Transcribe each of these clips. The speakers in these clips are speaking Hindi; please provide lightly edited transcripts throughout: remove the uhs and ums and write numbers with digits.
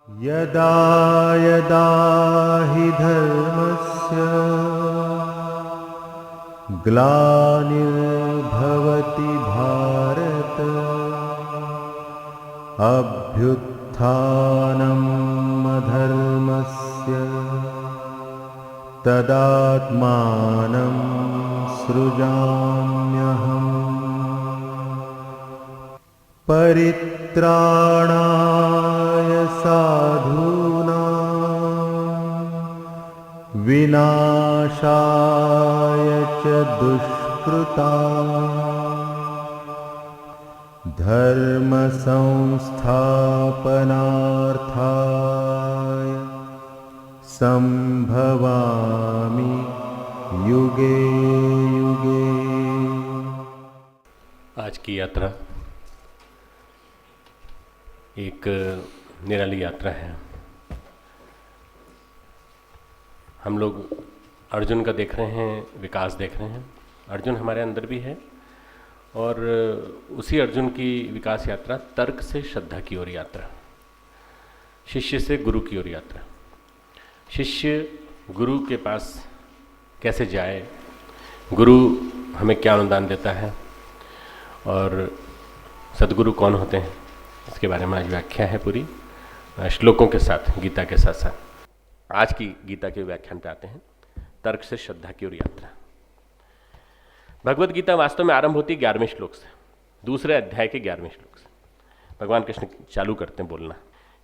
यदा यदा हि धर्मस्य ग्लानिर्भवति भारत अभ्युत्थानम् अधर्मस्य तदात्मानं सृजाम्यहम् परित्राणाय साधूनां विनाशाय च दुष्कृतां धर्म संस्थापनार्थाय संभवामि युगे युगे। आज की यात्रा एक निराली यात्रा है। हम लोग अर्जुन का देख रहे हैं, विकास देख रहे हैं। अर्जुन हमारे अंदर भी है और उसी अर्जुन की विकास यात्रा तर्क से श्रद्धा की ओर यात्रा, शिष्य से गुरु की ओर यात्रा। शिष्य गुरु के पास कैसे जाए, गुरु हमें क्या अनुदान देता है और सद्गुरु कौन होते हैं, इसके बारे में आज व्याख्या है पूरी श्लोकों के साथ, गीता के साथ साथ। आज की गीता के व्याख्यान पे आते हैं। तर्क से श्रद्धा की ओर यात्रा। भगवत गीता वास्तव में आरंभ होती 11वें श्लोक से, दूसरे अध्याय के 11वें श्लोक से। भगवान कृष्ण चालू करते हैं बोलना,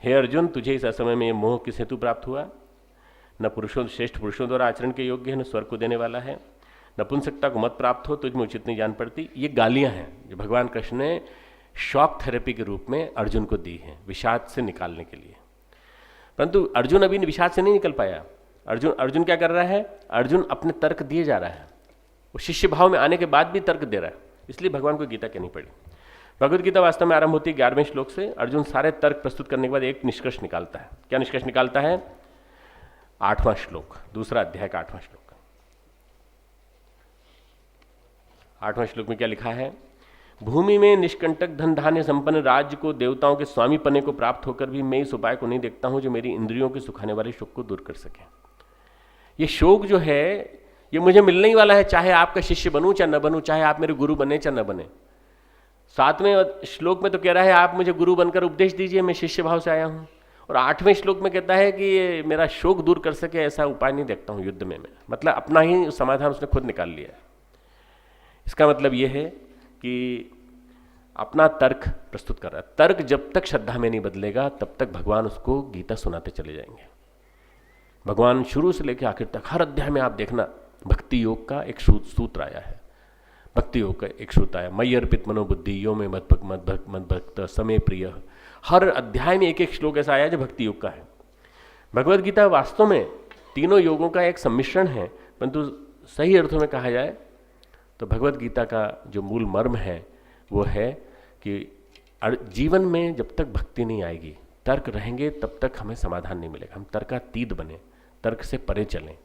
हे अर्जुन, तुझे इस असमय में मोह किस हेतु प्राप्त हुआ? न पुरुषों, श्रेष्ठ पुरुषों द्वारा आचरण के योग्य है, न स्वर्ग को देने वाला है। नपुंसकता को मत प्राप्त हो, तुझ में उचित नहीं जान पड़ती। ये गालियां हैं जो भगवान कृष्ण ने शॉक थेरेपी के रूप में अर्जुन को दी है, विषाद से निकालने के लिए। परंतु अर्जुन अभी विषाद से नहीं निकल पाया। अर्जुन क्या कर रहा है? अर्जुन अपने तर्क दिए जा रहा है। वो शिष्य भाव में आने के बाद भी तर्क दे रहा है, इसलिए भगवान को गीता कहनी पड़ी। भगवत गीता वास्तव में आरंभ होती है 11वें श्लोक से। अर्जुन सारे तर्क प्रस्तुत करने के बाद एक निष्कर्ष निकालता है। क्या निष्कर्ष निकालता है? 8वां श्लोक, दूसरा अध्याय का 8वां श्लोक। 8वां श्लोक में क्या लिखा है? भूमि में निष्कंटक धन धान्य संपन्न राज्य को, देवताओं के स्वामी पने को प्राप्त होकर भी मैं इस उपाय को नहीं देखता हूं जो मेरी इंद्रियों के सुखाने वाले शोक को दूर कर सके। ये शोक जो है ये मुझे मिलने ही वाला है, चाहे आपका शिष्य बनूं चाहे न बनूं, चाहे आप मेरे गुरु बने चाहे न बने। 7वें श्लोक में तो कह रहा है आप मुझे गुरु बनकर उपदेश दीजिए, मैं शिष्य भाव से आया हूं। और 8वें श्लोक में कहता है कि ये मेरा शोक दूर कर सके ऐसा उपाय नहीं देखता हूं युद्ध में मैं। मतलब अपना ही समाधान उसने खुद निकाल लिया है। इसका मतलब ये है कि अपना तर्क प्रस्तुत कर रहा है। तर्क जब तक श्रद्धा में नहीं बदलेगा तब तक भगवान उसको गीता सुनाते चले जाएंगे। भगवान शुरू से लेकर आखिर तक हर अध्याय में आप देखना भक्ति योग का एक सूत्र आया है। भक्ति योग का एक सूत्र आया, मयि अर्पित मनोबुद्धि यो में मद्भक्त समय प्रिय। हर अध्याय में एक एक श्लोक ऐसा आया जो भक्ति योग का है। भगवद गीता वास्तव में तीनों योगों का एक सम्मिश्रण है, परंतु सही अर्थों में कहा जाए तो भगवद गीता का जो मूल मर्म है वो है कि जीवन में जब तक भक्ति नहीं आएगी, तर्क रहेंगे, तब तक हमें समाधान नहीं मिलेगा। हम तर्कातीत बने, तर्क से परे चलें।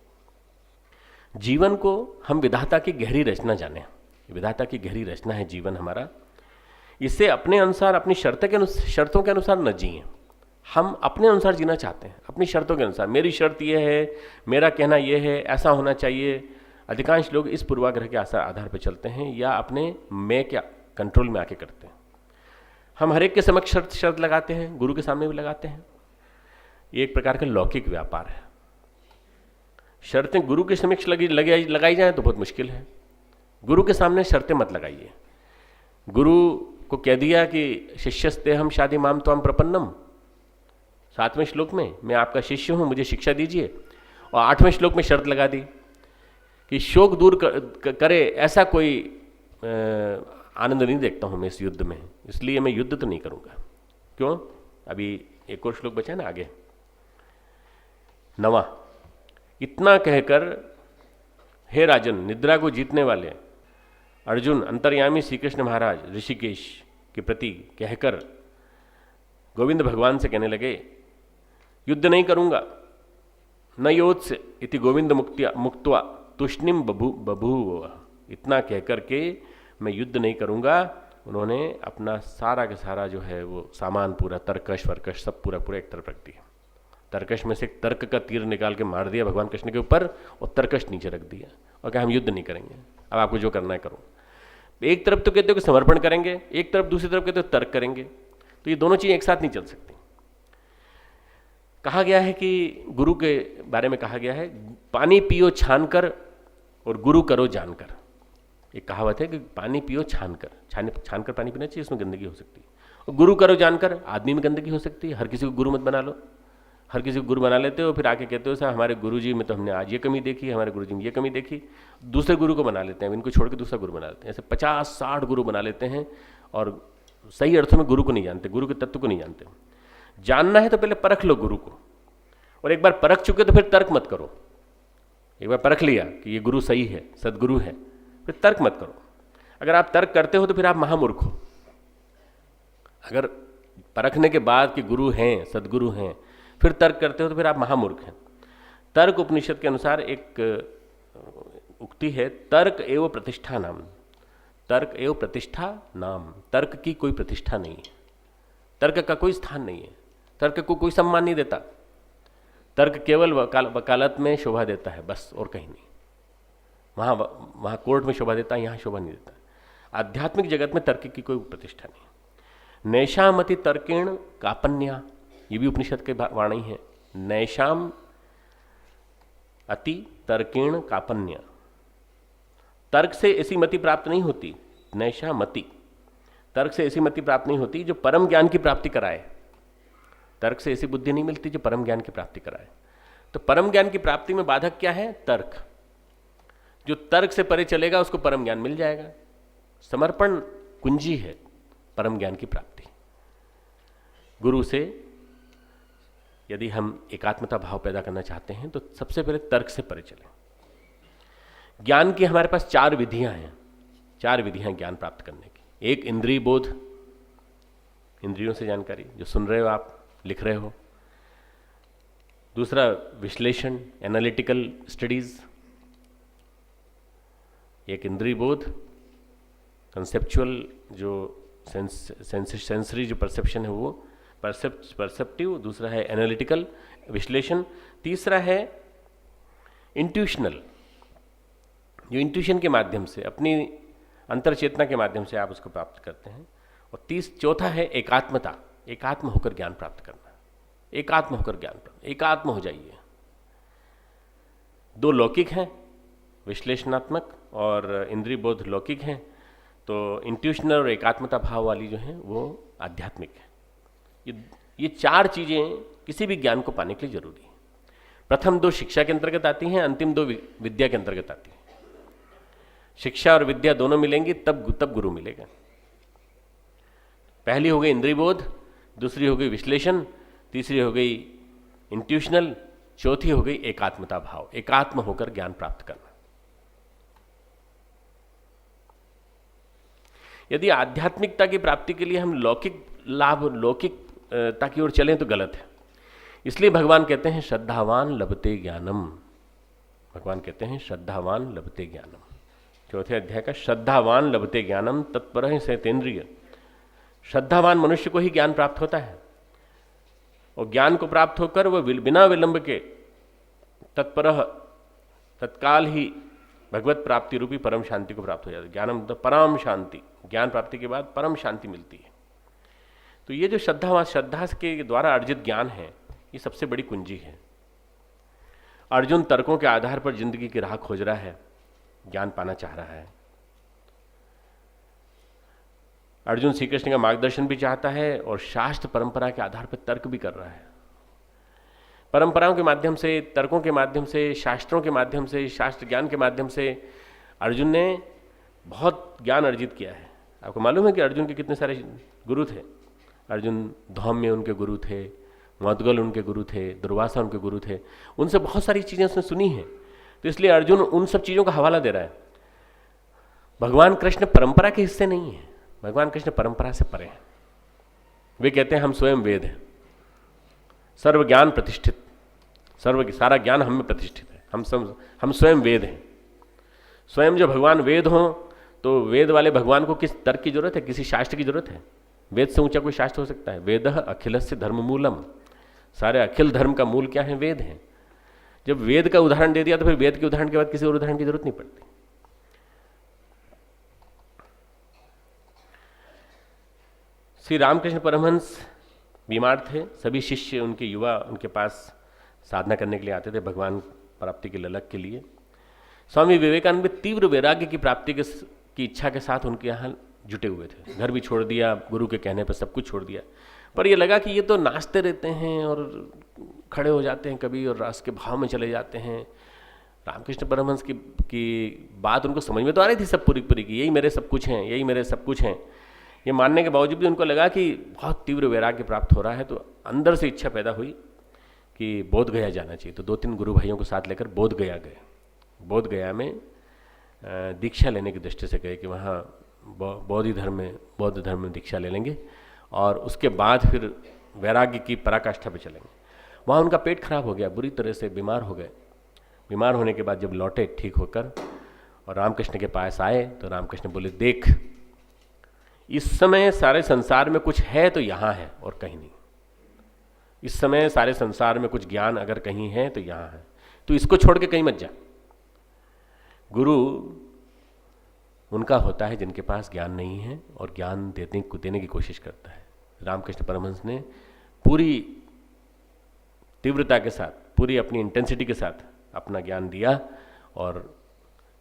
जीवन को हम विधाता की गहरी रचना जाने। विधाता की गहरी रचना है जीवन हमारा। इससे अपने अनुसार, अपनी शर्तों के अनुसार न जिए। हम अपने अनुसार जीना चाहते हैं, अपनी शर्तों के अनुसार। मेरी शर्त यह है, मेरा कहना यह है, ऐसा होना चाहिए। अधिकांश लोग इस पूर्वाग्रह के आधार पर चलते हैं या अपने मैं क्या कंट्रोल में आके करते हैं। हम हर एक के समक्ष शर्त लगाते हैं, गुरु के सामने भी लगाते हैं। ये एक प्रकार का लौकिक व्यापार है। शर्तें गुरु के समक्ष लगाई जाएं तो बहुत मुश्किल है। गुरु के सामने शर्तें मत लगाइए। गुरु को कह दिया कि शिष्यस्ते हम शादी माम त्वाम प्रपन्नम, 7वें श्लोक में मैं आपका शिष्य हूं, मुझे शिक्षा दीजिए। और 8वें श्लोक में शर्त लगा दी कि शोक दूर करे ऐसा कोई आनंद नहीं देखता हूं मैं इस युद्ध में, इसलिए मैं युद्ध तो नहीं करूंगा। क्यों? अभी एक और श्लोक बचा है ना आगे, 9वां। इतना कहकर हे राजन, निद्रा को जीतने वाले अर्जुन अंतर्यामी श्री कृष्ण महाराज ऋषिकेश के प्रति कहकर गोविंद भगवान से कहने लगे, युद्ध नहीं करूंगा। न योत्स्य इति गोविंद मुक्त्वा तुष्णिम बभूव। इतना कहकर के मैं युद्ध नहीं करूंगा उन्होंने अपना सारा का सारा जो है वो सामान पूरा तर्कश वर्कश सब पूरा पूरा एक तरफ रख दिया। तर्कश में से एक तर्क का तीर निकाल के मार दिया भगवान कृष्ण के ऊपर और तर्कश नीचे रख दिया और कहा हम युद्ध नहीं करेंगे, अब आपको जो करना है करो। एक तरफ तो कहते हो कि समर्पण करेंगे, एक तरफ दूसरी तरफ कहते हो तर्क करेंगे, तो ये दोनों चीज़ें एक साथ नहीं चल सकती। कहा गया है कि गुरु के बारे में कहा गया है, पानी पियो छान कर और गुरु करो जानकर। एक कहावत है कि पानी पियो छान कर, छान कर पानी पीना चाहिए, इसमें गंदगी हो सकती है। और गुरु करो जानकर, आदमी में गंदगी हो सकती है। हर किसी को गुरु मत बना लो। हर किसी को गुरु बना लेते हो, फिर आके कहते हो सर हमारे गुरु जी में तो हमने आज ये कमी देखी, हमारे गुरु जी में ये कमी देखी, दूसरे गुरु को बना लेते हैं, इनको छोड़ के दूसरा गुरु बना लेते हैं। ऐसे 50-60 गुरु बना लेते हैं और सही अर्थों में गुरु को नहीं जानते, गुरु के तत्व को नहीं जानते। जानना है तो पहले परख लो गुरु को, और एक बार परख चुके तो फिर तर्क मत करो। एक बार परख लिया कि ये गुरु सही है, सदगुरु है, फिर तर्क मत करो। अगर आप तर्क करते हो तो फिर आप महामूर्ख हो। अगर परखने के बाद कि गुरु हैं, सदगुरु हैं, फिर तर्क करते हो तो फिर आप महामूर्ख हैं। तर्क उपनिषद के अनुसार एक उक्ति है, तर्क एवं प्रतिष्ठा नाम। तर्क एवं प्रतिष्ठा नाम, तर्क की कोई प्रतिष्ठा नहीं है, तर्क का कोई स्थान नहीं है, तर्क को कोई सम्मान नहीं देता। तर्क केवल वकालत में शोभा देता है बस, और कहीं नहीं। वहाँ कोर्ट में शोभा देता है, यहाँ शोभा नहीं देता। आध्यात्मिक जगत में तर्क की कोई प्रतिष्ठा नहीं। नैशामति तर्केण कापन्या, ये भी उपनिषद के वाणी है। नैशाम अति तर्केण कापन्या, तर्क से ऐसी मति प्राप्त नहीं होती। नैशा मति, तर्क से ऐसी मति प्राप्त नहीं होती जो परम ज्ञान की प्राप्ति कराए। तर्क से ऐसी बुद्धि नहीं मिलती जो परम ज्ञान की प्राप्ति कराए। तो परम ज्ञान की प्राप्ति में बाधक क्या है? तर्क। जो तर्क से परे चलेगा उसको परम ज्ञान मिल जाएगा। समर्पण कुंजी है परम ज्ञान की प्राप्ति। गुरु से यदि हम एकात्मता भाव पैदा करना चाहते हैं तो सबसे पहले तर्क से परे चलें। ज्ञान की हमारे पास 4 विधियां हैं, 4 विधियां ज्ञान प्राप्त करने की। एक इंद्रिय बोध, इंद्रियों से जानकारी, जो सुन रहे हो आप, लिख रहे हो। दूसरा विश्लेषण, एनालिटिकल स्टडीज, एक इंद्रिय बोध, कंसेप्चुअल जो सेंसरी जो परसेप्शन है वो परसेप्टिव, दूसरा है एनालिटिकल विश्लेषण, तीसरा है इंट्यूशनल, जो इंट्यूशन के माध्यम से अपनी अंतर चेतना के माध्यम से आप उसको प्राप्त करते हैं। और चौथा है एकात्मता, एकात्म होकर ज्ञान प्राप्त करना। एकात्म होकर ज्ञान प्राप्त, एकात्म हो जाइए। 2 लौकिक हैं, विश्लेषणात्मक और इंद्रिय बोध लौकिक हैं, तो इंट्यूशनल और एकात्मता भाव वाली जो है वो आध्यात्मिक है। ये 4 चीज़ें किसी भी ज्ञान को पाने के लिए जरूरी है। प्रथम 2 शिक्षा के अंतर्गत आती हैं, अंतिम 2 विद्या के अंतर्गत आती हैं। शिक्षा और विद्या दोनों मिलेंगी तब गुरु मिलेगा। पहली हो गई इंद्रिय बोध, दूसरी हो गई विश्लेषण, तीसरी हो गई इंट्यूशनल, चौथी हो गई एकात्मता भाव, एकात्म होकर ज्ञान प्राप्त करना। यदि आध्यात्मिकता की प्राप्ति के लिए हम लौकिक लाभ, लौकिकता की ओर चलें तो गलत है। इसलिए भगवान कहते हैं श्रद्धावान लभते ज्ञानम। भगवान कहते हैं श्रद्धावान लभते ज्ञानम। 4थे अध्याय का श्रद्धावान लभते ज्ञानम तत्पर सतेन्द्रिय। श्रद्धावान मनुष्य को ही ज्ञान प्राप्त होता है, और ज्ञान को प्राप्त होकर वह बिना विलंब के तत्काल ही भगवत प्राप्ति रूपी परम शांति को प्राप्त हो जाता है। ज्ञानम तो परम शांति, ज्ञान प्राप्ति के बाद परम शांति मिलती है। तो ये जो श्रद्धा के द्वारा अर्जित ज्ञान है, ये सबसे बड़ी कुंजी है। अर्जुन तर्कों के आधार पर जिंदगी की राह खोज रहा है, ज्ञान पाना चाह रहा है। अर्जुन श्री कृष्ण का मार्गदर्शन भी चाहता है और शास्त्र परंपरा के आधार पर तर्क भी कर रहा है। परंपराओं के माध्यम से, तर्कों के माध्यम से, शास्त्रों के माध्यम से, शास्त्र ज्ञान के माध्यम से अर्जुन ने बहुत ज्ञान अर्जित किया है। आपको मालूम है कि अर्जुन के कितने सारे गुरु थे। अर्जुन धौम्य उनके गुरु थे, मौदगल उनके गुरु थे, दुर्वासा उनके गुरु थे। उनसे बहुत सारी चीज़ें उसने सुनी हैं, तो इसलिए अर्जुन उन सब चीज़ों का हवाला दे रहा है। भगवान कृष्ण परंपरा के हिस्से नहीं है, भगवान कृष्ण परंपरा से परे हैं। वे कहते हैं हम स्वयं वेद हैं, सर्व ज्ञान प्रतिष्ठित, सारा ज्ञान हम में प्रतिष्ठित है। हम स्वयं वेद हैं। स्वयं जो भगवान वेद हों तो वेद वाले भगवान को किस तर्क की जरूरत है, किसी शास्त्र की जरूरत है? वेद से ऊंचा कोई शास्त्र हो सकता है? वेदः अखिलस्य धर्म मूलम, सारे अखिल धर्म का मूल क्या है? वेद है। जब वेद का उदाहरण दे दिया तो फिर वेद के उदाहरण के बाद किसी और उदाहरण की जरूरत नहीं पड़ती। श्री रामकृष्ण परमहंस बीमार थे, सभी शिष्य उनके युवा उनके पास साधना करने के लिए आते थे, भगवान प्राप्ति की ललक के लिए। स्वामी विवेकानंद तीव्र वैराग्य की प्राप्ति की इच्छा के साथ उनके यहाँ जुटे हुए थे। घर भी छोड़ दिया, गुरु के कहने पर सब कुछ छोड़ दिया, पर ये लगा कि ये तो नाचते रहते हैं और खड़े हो जाते हैं कभी और रस के भाव में चले जाते हैं। रामकृष्ण परमहंस की बात उनको समझ में तो आ रही थी सब पूरी पूरी की, यही मेरे सब कुछ हैं, यही मेरे सब कुछ हैं। ये मानने के बावजूद भी उनको लगा कि बहुत तीव्र वैराग्य प्राप्त हो रहा है, तो अंदर से इच्छा पैदा हुई कि बोध गया जाना चाहिए। तो 2-3 गुरु भाइयों को साथ लेकर बोध गया गए। बोध गया में दीक्षा लेने की दृष्टि से गए कि वहाँ बौद्ध धर्म में दीक्षा ले लेंगे और उसके बाद फिर वैराग्य की पराकाष्ठा पे चलेंगे। वहाँ उनका पेट खराब हो गया, बुरी तरह से बीमार हो गए। बीमार होने के बाद जब लौटे ठीक होकर और रामकृष्ण के पास आए तो रामकृष्ण बोले, देख इस समय सारे संसार में कुछ है तो यहाँ है और कहीं नहीं। इस समय सारे संसार में कुछ ज्ञान अगर कहीं है तो यहाँ है, तो इसको छोड़ के कहीं मत जा। गुरु उनका होता है जिनके पास ज्ञान नहीं है और ज्ञान देने की कोशिश करता है। रामकृष्ण परमहंस ने पूरी तीव्रता के साथ, पूरी अपनी इंटेंसिटी के साथ अपना ज्ञान दिया और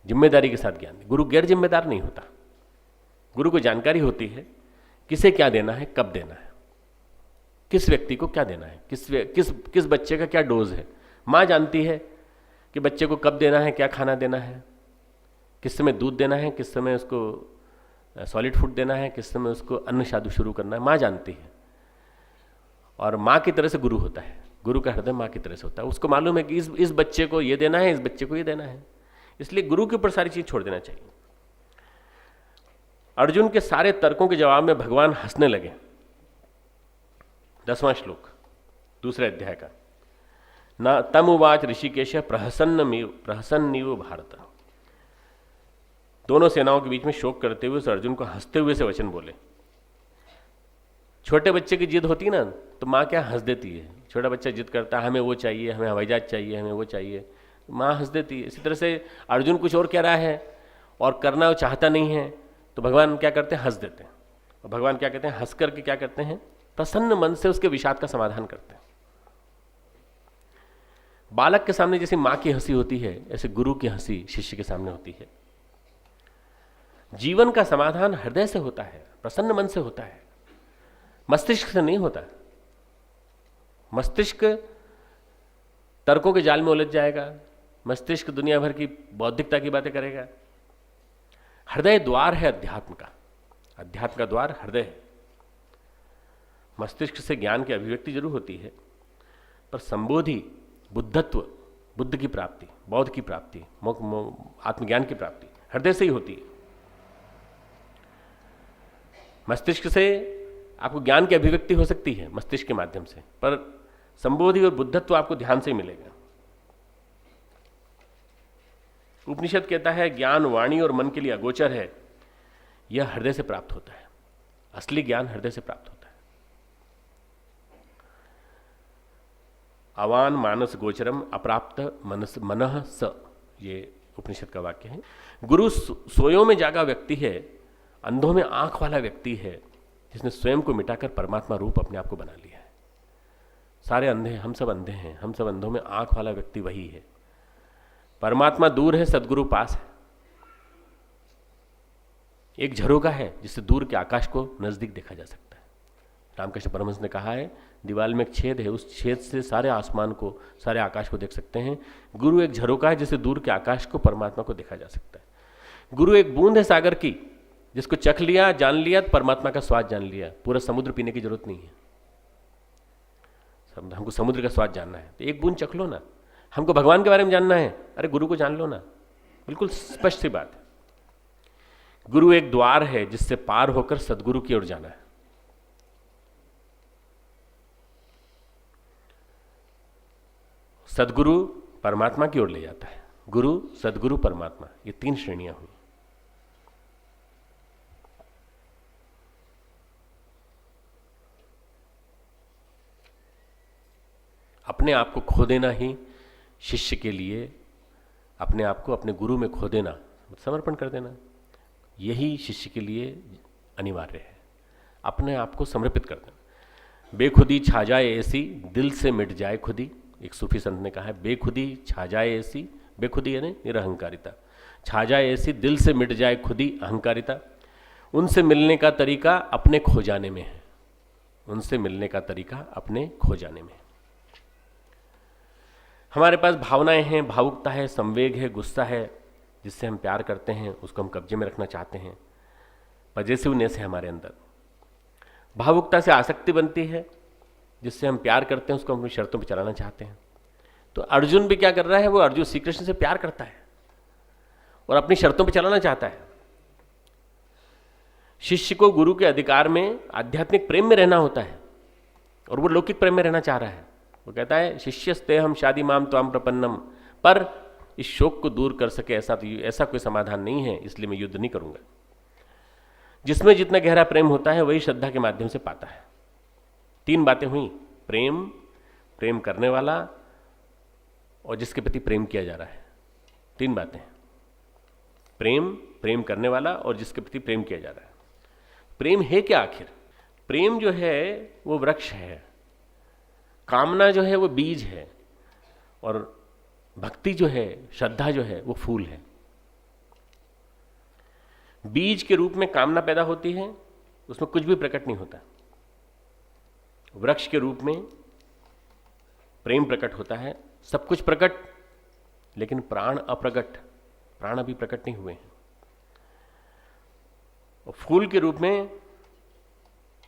जिम्मेदारी के साथ ज्ञान दिया। गुरु गैर जिम्मेदार नहीं होता। गुरु को जानकारी होती है किसे क्या देना है, कब देना है, किस व्यक्ति को क्या देना है, किस बच्चे का क्या डोज है। माँ जानती है कि बच्चे को कब देना है, क्या खाना देना है, किस समय दूध देना है, किस समय उसको सॉलिड फूड देना है, किस समय उसको अन्न शादू शुरू करना है। माँ जानती है और माँ की तरह से गुरु होता है। गुरु का हृदय माँ की तरह से होता है। उसको मालूम है कि इस बच्चे को ये देना है, इस बच्चे को ये देना है, इसलिए गुरु के ऊपर सारी चीज छोड़ देना चाहिए। अर्जुन के सारे तर्कों के जवाब में भगवान हंसने लगे। 10वां श्लोक 2 अध्याय का। न तमुवाच ऋषिकेश प्रहसन्नीव भारत। दोनों सेनाओं के बीच में शोक करते हुए अर्जुन को हंसते हुए से वचन बोले। छोटे बच्चे की जिद होती ना तो माँ क्या हंस देती है। छोटा बच्चा जिद करता है, हमें वो चाहिए, हमें हवाई जहाज चाहिए, हमें वो चाहिए, माँ हंस देती है। इसी तरह से अर्जुन कुछ और कह रहा है और करना वो चाहता नहीं है, तो भगवान क्या करते हैं, हंस देते हैं। और भगवान क्या कहते हैं, हंस करके क्या करते हैं, प्रसन्न मन से उसके विषाद का समाधान करते हैं। बालक के सामने जैसे माँ की हंसी होती है, ऐसे गुरु की हंसी शिष्य के सामने होती है। जीवन का समाधान हृदय से होता है, प्रसन्न मन से होता है, मस्तिष्क से नहीं होता। मस्तिष्क तर्कों के जाल में उलझ जाएगा, मस्तिष्क दुनिया भर की बौद्धिकता की बातें करेगा। हृदय द्वार है अध्यात्म का, अध्यात्म का द्वार हृदय है। मस्तिष्क से ज्ञान की अभिव्यक्ति जरूर होती है, पर संबोधि, बुद्धत्व, बुद्ध की प्राप्ति, बौद्ध की प्राप्ति, आत्मज्ञान की प्राप्ति हृदय से ही होती है। मस्तिष्क से आपको ज्ञान की अभिव्यक्ति हो सकती है मस्तिष्क के माध्यम से, पर संबोधि और बुद्धत्व आपको ध्यान से ही मिलेगा। उपनिषद कहता है ज्ञान वाणी और मन के लिए अगोचर है, यह हृदय से प्राप्त होता है। असली ज्ञान हृदय से प्राप्त होता है। अवान मानस गोचरम अप्राप्त मनः स, ये उपनिषद का वाक्य है। गुरु सोयों में जागा व्यक्ति है, अंधों में आंख वाला व्यक्ति है, जिसने स्वयं को मिटाकर परमात्मा रूप अपने आप को बना लिया है। सारे अंधे, हम सब अंधे हैं, हम सब अंधों में आंख वाला व्यक्ति वही है। परमात्मा दूर है, सदगुरु पास है। एक झरोका है जिससे दूर के आकाश को नजदीक देखा जा सकता है। रामकृष्ण परमहंस ने कहा है दीवार में एक छेद है, उस छेद से सारे आसमान को, सारे आकाश को देख सकते हैं। गुरु एक झरोका है जिससे दूर के आकाश को, परमात्मा को देखा जा सकता है। गुरु एक बूंद है सागर की, जिसको चख लिया, जान लिया, परमात्मा का स्वाद जान लिया। पूरा समुद्र पीने की जरूरत नहीं है। हमको समुद्र का स्वाद जानना है तो एक बूंद चख लो ना। हमको भगवान के बारे में जानना है, अरे गुरु को जान लो ना। बिल्कुल स्पष्ट सी बात है। गुरु एक द्वार है जिससे पार होकर सदगुरु की ओर जाना है। सदगुरु परमात्मा की ओर ले जाता है। गुरु, सदगुरु, परमात्मा, ये 3 श्रेणियां हुई। अपने आप को खो देना ही शिष्य के लिए, अपने आप को अपने गुरु में खो देना, समर्पण कर देना, यही शिष्य के लिए अनिवार्य है। अपने आप को समर्पित कर देना। बेखुदी छा जाए ऐसी, दिल से मिट जाए खुदी। एक सूफी संत ने कहा है, बेखुदी छा जाए ऐसी, बेखुदी यानी निरहंकारिता, छा जाए ऐसी, दिल से मिट जाए खुदी अहंकारिता। उनसे मिलने का तरीका अपने खो जाने में है। उनसे मिलने का तरीका अपने खो जाने में है। हमारे पास भावनाएं हैं, भावुकता है, संवेग है, गुस्सा है, जिससे हम प्यार करते हैं, उसको हम कब्जे में रखना चाहते हैं। पजेसिवनेस है हमारे अंदर। भावुकता से आसक्ति बनती है, जिससे हम प्यार करते हैं, उसको हम अपनी शर्तों पर चलाना चाहते हैं। तो अर्जुन भी क्या कर रहा है, वो अर्जुन श्री कृष्ण से प्यार करता है और अपनी शर्तों पर चलाना चाहता है। शिष्य को गुरु के अधिकार में, आध्यात्मिक प्रेम में रहना होता है और वो लौकिक प्रेम में रहना चाह रहा है। वो कहता है, शिष्यस्ते हम शादी माम त्वाम प्रपन्नम, पर इस शोक को दूर कर सके ऐसा कोई समाधान नहीं है, इसलिए मैं युद्ध नहीं करूंगा। जिसमें जितना गहरा प्रेम होता है वही श्रद्धा के माध्यम से पाता है। तीन बातें हुई, प्रेम, प्रेम करने वाला और जिसके प्रति प्रेम किया जा रहा है। तीन बातें, प्रेम, प्रेम करने वाला और जिसके प्रति प्रेम किया जा रहा है। प्रेम है क्या आखिर? प्रेम जो है वो वृक्ष है, कामना जो है वो बीज है, और भक्ति जो है, श्रद्धा जो है वो फूल है। बीज के रूप में कामना पैदा होती है, उसमें कुछ भी प्रकट नहीं होता। वृक्ष के रूप में प्रेम प्रकट होता है, सब कुछ प्रकट, लेकिन प्राण अप्रकट, प्राण अभी प्रकट नहीं हुए हैं। और फूल के रूप में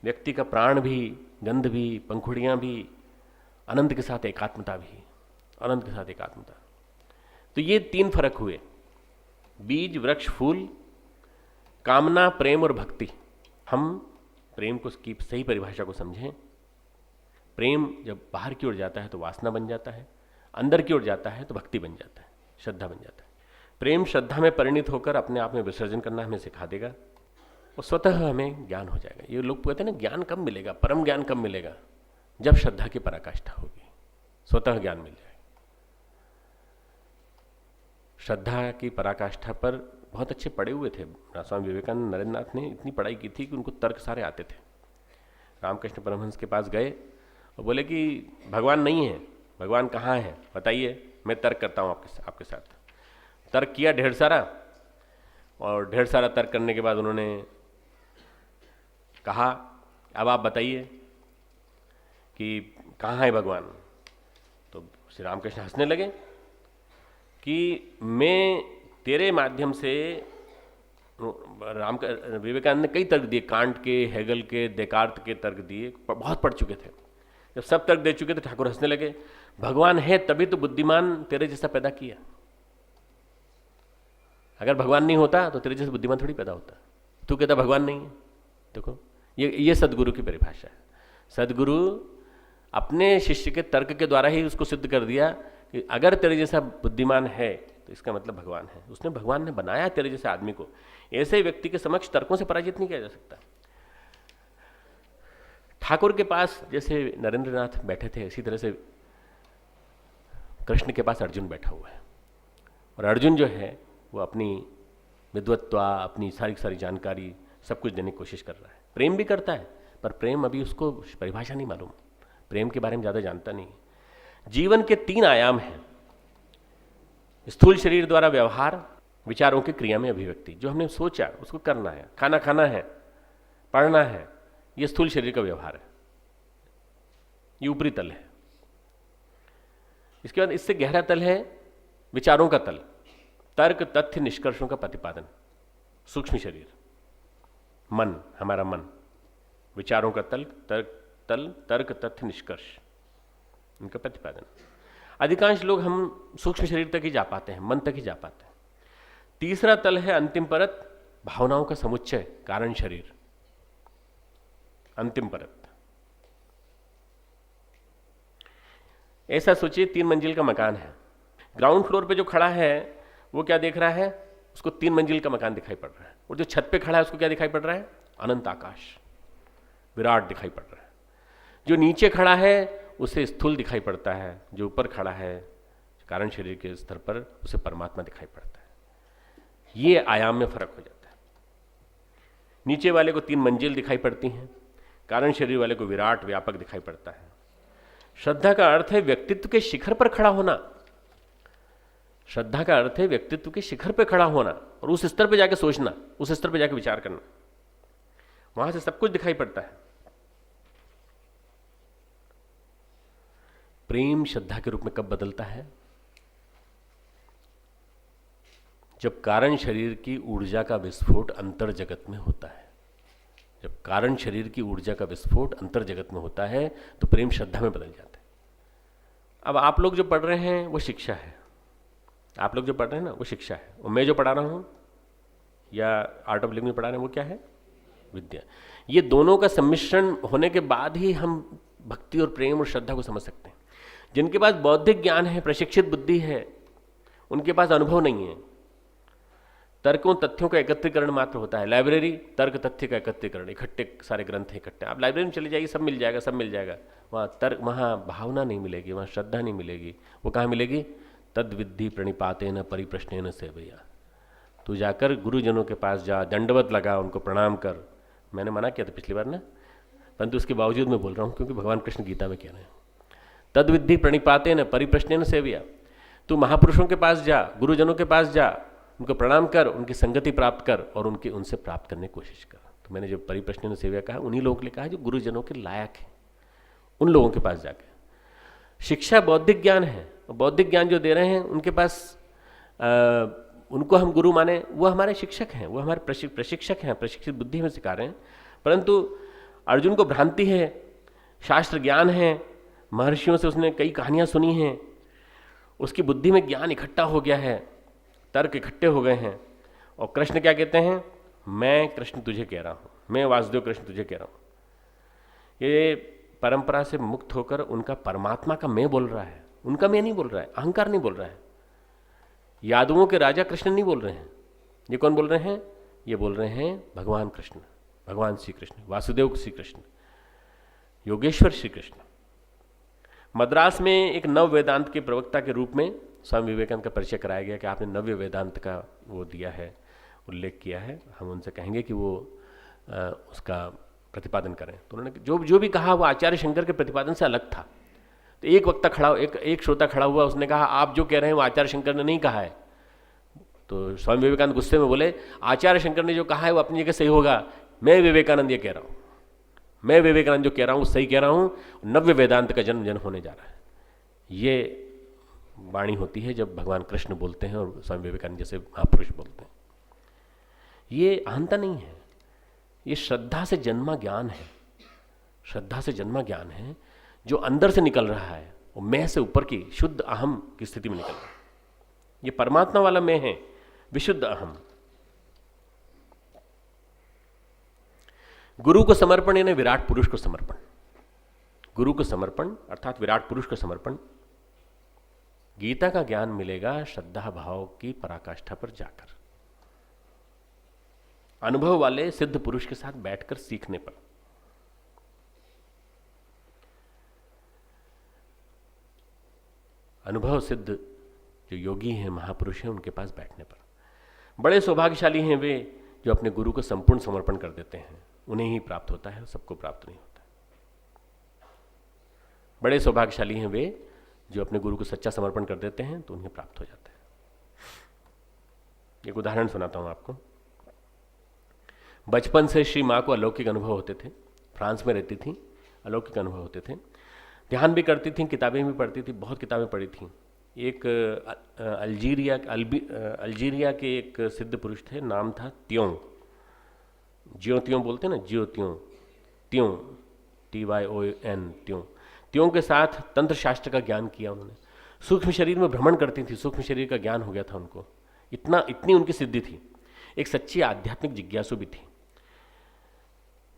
व्यक्ति का प्राण भी, गंध भी, पंखुड़ियां भी, अनंत के साथ एकात्मता भी, अनंत के साथ एकात्मता। तो ये तीन फर्क हुए, बीज, वृक्ष, फूल, कामना, प्रेम और भक्ति। हम प्रेम को की सही परिभाषा को समझें। प्रेम जब बाहर की ओर जाता है तो वासना बन जाता है, अंदर की ओर जाता है तो भक्ति बन जाता है, श्रद्धा बन जाता है। प्रेम श्रद्धा में परिणित होकर अपने आप में विसर्जन करना हमें सिखा देगा और स्वतः हमें ज्ञान हो जाएगा। ये लोग कहते हैं ना, ज्ञान कब मिलेगा, परम ज्ञान कब मिलेगा? जब श्रद्धा की पराकाष्ठा होगी, स्वतः ज्ञान मिल जाएगा। श्रद्धा की पराकाष्ठा पर बहुत अच्छे पढ़े हुए थे स्वामी विवेकानंद। नरेंद्रनाथ ने इतनी पढ़ाई की थी कि उनको तर्क सारे आते थे। रामकृष्ण परमहंस के पास गए और बोले कि भगवान नहीं है, भगवान कहाँ है बताइए, मैं तर्क करता हूँ आपके साथ। तर्क किया ढेर सारा, और ढेर सारा तर्क करने के बाद उन्होंने कहा, अब आप बताइए कि कहाँ है भगवान? तो श्री रामकृष्ण हंसने लगे कि मैं तेरे माध्यम से, विवेकानंद ने कई तर्क दिए, कांट के, हेगल के, देकार्त के तर्क दिए, बहुत पढ़ चुके थे। जब सब तर्क दे चुके तो ठाकुर हंसने लगे, भगवान है तभी तो बुद्धिमान तेरे जैसा पैदा किया। अगर भगवान नहीं होता तो तेरे जैसा बुद्धिमान थोड़ी पैदा होता। तू कहता भगवान नहीं है। देखो, ये सदगुरु की परिभाषा है। सदगुरु अपने शिष्य के तर्क के द्वारा ही उसको सिद्ध कर दिया कि अगर तेरे जैसा बुद्धिमान है तो इसका मतलब भगवान है। उसने, भगवान ने बनाया तेरे जैसे आदमी को। ऐसे व्यक्ति के समक्ष तर्कों से पराजित नहीं किया जा सकता। ठाकुर के पास जैसे नरेंद्रनाथ बैठे थे, इसी तरह से कृष्ण के पास अर्जुन बैठा हुआ है। और अर्जुन जो है वो अपनी विद्वत्ता, अपनी सारी जानकारी, सब कुछ देने की कोशिश कर रहा है। प्रेम भी करता है, पर प्रेम अभी उसको परिभाषा नहीं मालूम, प्रेम के बारे में ज़्यादा जानता नहीं। जीवन के तीन आयाम हैं, स्थूल शरीर द्वारा व्यवहार, विचारों की क्रिया में अभिव्यक्ति। जो हमने सोचा उसको करना है, खाना खाना है, पढ़ना है, ये स्थूल शरीर का व्यवहार है, ये ऊपरी तल है। इसके बाद इससे गहरा तल है विचारों का तल, तर्क, तथ्य, निष्कर्षों का प्रतिपादन, सूक्ष्म शरीर, मन, हमारा मन, विचारों का तल, तर्क, तथ्य, निष्कर्ष, इनका प्रतिपादन। अधिकांश लोग हम सूक्ष्म शरीर तक ही जा पाते हैं, मन तक ही जा पाते हैं। तीसरा तल है अंतिम परत, भावनाओं का समुच्चय, कारण शरीर, अंतिम परत। ऐसा सोचिए, 3 मंजिल का मकान है। ग्राउंड फ्लोर पे जो खड़ा है वो क्या देख रहा है? उसको 3 मंजिल का मकान दिखाई पड़ रहा है। और जो छत पे खड़ा है उसको क्या दिखाई पड़ रहा है? अनंत आकाश, विराट दिखाई पड़ रहा है। जो नीचे खड़ा है उसे स्थूल दिखाई पड़ता है, जो ऊपर खड़ा है कारण शरीर के स्तर पर उसे परमात्मा दिखाई पड़ता है। ये आयाम में फर्क हो जाता है। नीचे वाले को 3 मंजिल दिखाई पड़ती हैं, कारण शरीर वाले को विराट व्यापक दिखाई पड़ता है। श्रद्धा का अर्थ है व्यक्तित्व के शिखर पर खड़ा होना। श्रद्धा का अर्थ है व्यक्तित्व के शिखर पर खड़ा होना और उस स्तर पर जाके सोचना, उस स्तर पर जाके विचार करना, वहां से सब कुछ दिखाई पड़ता है। प्रेम श्रद्धा के रूप में कब बदलता है? जब कारण शरीर की ऊर्जा का विस्फोट अंतर जगत में होता है। जब कारण शरीर की ऊर्जा का विस्फोट अंतर जगत में होता है तो प्रेम श्रद्धा में बदल जाता है। अब आप लोग जो पढ़ रहे हैं वो शिक्षा है, आप लोग जो पढ़ रहे हैं ना वो शिक्षा है, और मैं जो पढ़ा रहा हूं या आर्ट ऑफ लिविंग में पढ़ा रहे हैं वो क्या है? विद्या। ये दोनों का सम्मिश्रण होने के बाद ही हम भक्ति और प्रेम और श्रद्धा को समझ सकते हैं। जिनके पास बौद्धिक ज्ञान है, प्रशिक्षित बुद्धि है, उनके पास अनुभव नहीं है। तर्कों तथ्यों का एकत्रीकरण मात्र होता है। लाइब्रेरी तर्क तथ्य का एकत्रीकरण, इकट्ठे सारे ग्रंथ हैं इकट्ठे। आप लाइब्रेरी में चले जाइए, सब मिल जाएगा, सब मिल जाएगा। वहाँ तर्क, वहाँ भावना नहीं मिलेगी, वहाँ श्रद्धा नहीं मिलेगी। वो कहाँ मिलेगी? तद विद्धि प्रणिपातेन परिप्रश्नेन सेवया। तू जाकर गुरुजनों के पास जा, दंडवत लगा, उनको प्रणाम कर। मैंने मना किया था पिछली बार ना, परंतु उसके बावजूद मैं बोल रहा हूँ क्योंकि भगवान कृष्ण गीता में कह रहे हैं तद विद्धि प्रणिपातेन परिप्रश्नेन सेवया। तू महापुरुषों के पास जा, गुरुजनों के पास जा, उनको प्रणाम कर, उनकी संगति प्राप्त कर और उनसे प्राप्त करने की कोशिश कर। तो मैंने जो परिप्रश्न सेवा कहा, उन्हीं लोगों के लिए कहा जो गुरुजनों के लायक हैं, उन लोगों के पास जाके। शिक्षा बौद्धिक ज्ञान है, बौद्धिक ज्ञान जो दे रहे हैं उनके पास उनको हम गुरु माने, वो हमारे शिक्षक हैं, वो हमारे प्रशिक्षक हैं, प्रशिक्षित बुद्धि में सिखा रहे हैं। परंतु अर्जुन को भ्रांति है, शास्त्र ज्ञान है, महर्षियों से उसने कई कहानियाँ सुनी हैं, उसकी बुद्धि में ज्ञान इकट्ठा हो गया है, तर्क इकट्ठे हो गए हैं। और कृष्ण क्या कहते हैं? मैं कृष्ण तुझे कह रहा हूँ, मैं वासुदेव कृष्ण तुझे कह रहा हूँ। ये परंपरा से मुक्त होकर उनका परमात्मा का मैं बोल रहा है, उनका मैं नहीं बोल रहा है, अहंकार नहीं बोल रहा है। यादवों के राजा कृष्ण नहीं बोल रहे हैं। ये कौन बोल रहे हैं? ये बोल रहे हैं भगवान कृष्ण, भगवान श्री कृष्ण, वासुदेव श्री कृष्ण, योगेश्वर श्री कृष्ण। मद्रास में एक नव वेदांत के प्रवक्ता के रूप में स्वामी विवेकानंद का परिचय कराया गया कि आपने नव्य वेदांत का वो दिया है, उल्लेख किया है। हम उनसे कहेंगे कि वो उसका प्रतिपादन करें। तो उन्होंने जो भी कहा वो आचार्य शंकर के प्रतिपादन से अलग था। तो एक वक्ता खड़ा, एक श्रोता खड़ा हुआ, उसने कहा आप जो कह रहे हैं वो आचार्य शंकर ने नहीं कहा है। तो स्वामी विवेकानंद गुस्से में बोले आचार्य शंकर ने जो कहा है वो अपनी जगह सही होगा, मैं विवेकानंद ये कह रहा हूँ, मैं विवेकानंद जो कह रहा हूँ वो सही कह रहा हूँ, नव्य वेदांत का जन्म होने जा रहा है। ये वाणी होती है जब भगवान कृष्ण बोलते हैं और स्वामी विवेकानंद जैसे महापुरुष बोलते हैं। ये अहंता नहीं है, ये श्रद्धा से जन्मा ज्ञान है। श्रद्धा से जन्मा ज्ञान है जो अंदर से निकल रहा है, वो मैं से ऊपर की शुद्ध अहम की स्थिति में निकल रहा है। ये परमात्मा वाला मैं है, विशुद्ध अहम। गुरु को समर्पण यानी विराट पुरुष को समर्पण। गुरु को समर्पण अर्थात विराट पुरुष को समर्पण। गीता का ज्ञान मिलेगा श्रद्धा भाव की पराकाष्ठा पर जाकर, अनुभव वाले सिद्ध पुरुष के साथ बैठकर सीखने पर। अनुभव सिद्ध जो योगी हैं, महापुरुष हैं, उनके पास बैठने पर। बड़े सौभाग्यशाली हैं वे जो अपने गुरु को संपूर्ण समर्पण कर देते हैं, उन्हें ही प्राप्त होता है, सबको प्राप्त नहीं होता। बड़े सौभाग्यशाली हैं वे जो अपने गुरु को सच्चा समर्पण कर देते हैं, तो उन्हें प्राप्त हो जाता है। एक उदाहरण सुनाता हूं आपको। बचपन से श्री माँ को अलौकिक अनुभव होते थे, फ्रांस में रहती थी, अलौकिक अनुभव होते थे, ध्यान भी करती थी, किताबें भी पढ़ती थी, बहुत किताबें पढ़ी थी। एक अल्जीरिया के एक सिद्ध पुरुष थे, नाम था त्यों, ज्यों त्यों बोलते ना, ज्यों त्यों, त्यों TYON, त्यों के साथ तंत्र शास्त्र का ज्ञान किया उन्होंने। सूक्ष्म शरीर में भ्रमण करती थी, सूक्ष्म शरीर का ज्ञान हो गया था उनको, इतनी उनकी सिद्धि थी। एक सच्ची आध्यात्मिक जिज्ञासु भी थी।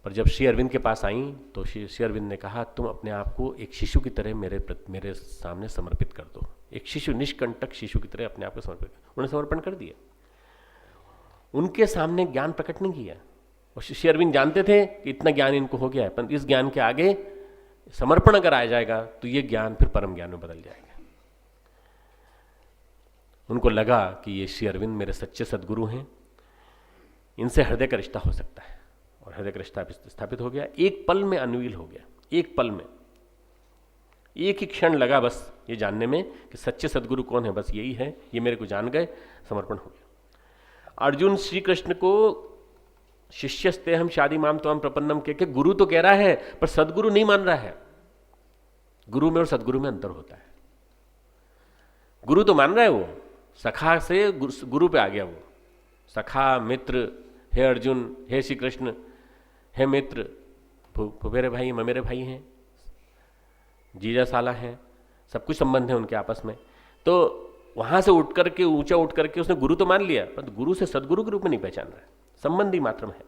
पर जब श्री अरविंद के पास आई तो श्री अरविंद ने कहा तुम अपने आप को एक शिशु की तरह मेरे सामने समर्पित कर दो, एक शिशु, निष्कंटक शिशु की तरह अपने आप को समर्पित। उन्होंने समर्पण कर दिया, उनके सामने ज्ञान प्रकट नहीं किया। और श्री अरविंद जानते थे कि इतना ज्ञान इनको हो गया है, पर इस ज्ञान के आगे समर्पण अगर आ जाएगा तो ये ज्ञान फिर परम ज्ञान में बदल जाएगा। उनको लगा कि ये श्री अरविंद मेरे सच्चे सदगुरु हैं, इनसे हृदय का रिश्ता हो सकता है, और हृदय का रिश्ता स्थापित हो गया। एक पल में अनवील हो गया, एक पल में, एक ही क्षण लगा बस ये जानने में कि सच्चे सदगुरु कौन है, बस यही है, ये मेरे को जान गए, समर्पण हो गया। अर्जुन श्री कृष्ण को शिष्यस्ते हम शादी माम तो हम प्रपन्नम के गुरु तो कह रहा है पर सदगुरु नहीं मान रहा है। गुरु में और सदगुरु में अंतर होता है। गुरु तो मान रहा है, वो सखा से गुरु पे आ गया, वो सखा मित्र, हे अर्जुन, हे श्री कृष्ण, हे मित्र, फुफेरे भाई ममेरे भाई हैं, जीजा साला हैं, सब कुछ संबंध है उनके आपस में। तो वहां से उठ करके, ऊंचा उठ करके उसने गुरु तो मान लिया, पर गुरु से सदगुरु के रूप में नहीं पहचान रहा है, संबंधी मात्र में है।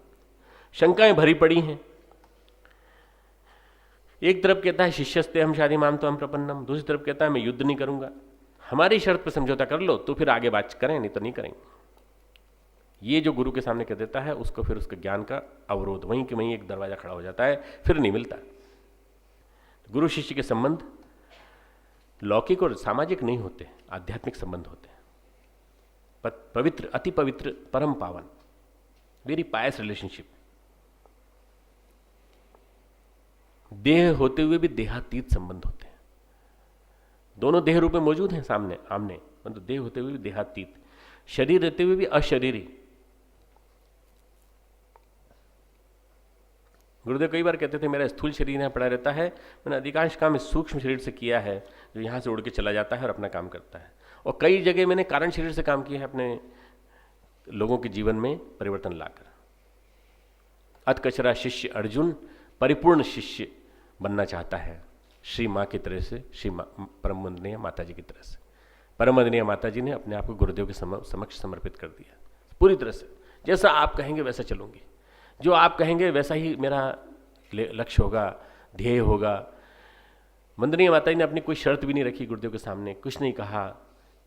शंकाएं भरी पड़ी हैं। एक तरफ कहता है शिष्यस्ते हम शादी माम तो हम प्रपन्नम, दूसरी तरफ कहता है मैं युद्ध नहीं करूंगा, हमारी शर्त पर समझौता कर लो तो फिर आगे बात करें, नहीं तो नहीं करेंगे। ये जो गुरु के सामने कह देता है उसको फिर उसके ज्ञान का अवरोध, वहीं कि वहीं एक दरवाजा खड़ा हो जाता है, फिर नहीं मिलता। गुरु शिष्य के संबंध लौकिक और सामाजिक नहीं होते, आध्यात्मिक संबंध होते हैं, पवित्र, अति पवित्र, परम पावन, वेरी पायस रिलेशनशिप। देह होते हुए भी देहातीत संबंध होते हैं। दोनों देह रूप में मौजूद हैं सामने आमने, मतलब देह होते हुए भी देहातीत, शरीर रहते हुए भी अशरीरी। गुरुदेव कई बार कहते थे मेरा स्थूल शरीर यहाँ पड़ा रहता है, मैंने अधिकांश काम इस सूक्ष्म शरीर से किया है जो यहाँ से उड़ के चला जाता है और अपना काम करता है। और कई जगह मैंने कारण शरीर से काम किया है अपने लोगों के जीवन में परिवर्तन लाकर। अतकचरा शिष्य अर्जुन परिपूर्ण शिष्य बनना चाहता है, श्री माँ की तरह से, श्री परम वंदनीय माता जी की तरह से। परम वंदनीय माता जी ने अपने आप को गुरुदेव के समक्ष समर्पित कर दिया पूरी तरह से। जैसा आप कहेंगे वैसा चलूंगी, जो आप कहेंगे वैसा ही मेरा लक्ष्य होगा, ध्येय होगा। वंदनीय माता जी ने अपनी कोई शर्त भी नहीं रखी गुरुदेव के सामने, कुछ नहीं कहा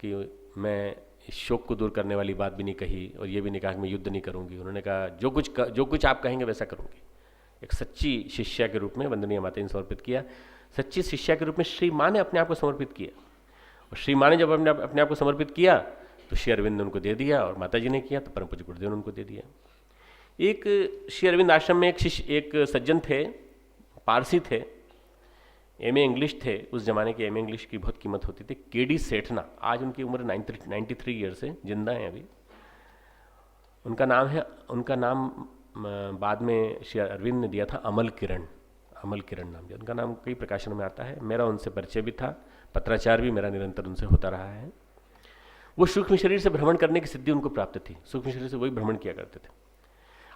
कि मैं इस शोक को दूर करने वाली बात भी नहीं कही, और ये भी नहीं कहा कि मैं युद्ध नहीं करूंगी। उन्होंने कहा जो कुछ आप कहेंगे वैसा करूंगी। एक सच्ची शिष्या के रूप में वंदनीय माता जी ने समर्पित किया। सच्ची शिष्या के रूप में श्री माँ ने अपने आप को समर्पित किया, और श्री माँ ने जब अपने आप को समर्पित किया तो श्री अरविंद ने उनको दे दिया, और माता जी ने किया तो परम पूज्य गुरुदेव ने उनको दे दिया। एक श्री अरविंद आश्रम में एक सज्जन थे, पारसी थे, एमए इंग्लिश थे। उस जमाने के एमए इंग्लिश की बहुत कीमत होती थी। केडी सेठना, आज उनकी उम्र 93 ईयर्स है, जिंदा हैं अभी। उनका नाम बाद में श्री अरविंद ने दिया था अमल किरण नाम दिया। उनका नाम कई प्रकाशनों में आता है। मेरा उनसे परिचय भी था, पत्राचार भी मेरा निरंतर उनसे होता रहा है। वो सूक्ष्म शरीर से भ्रमण करने की सिद्धि उनको प्राप्त थी, सूक्ष्म शरीर से वही भ्रमण किया करते थे।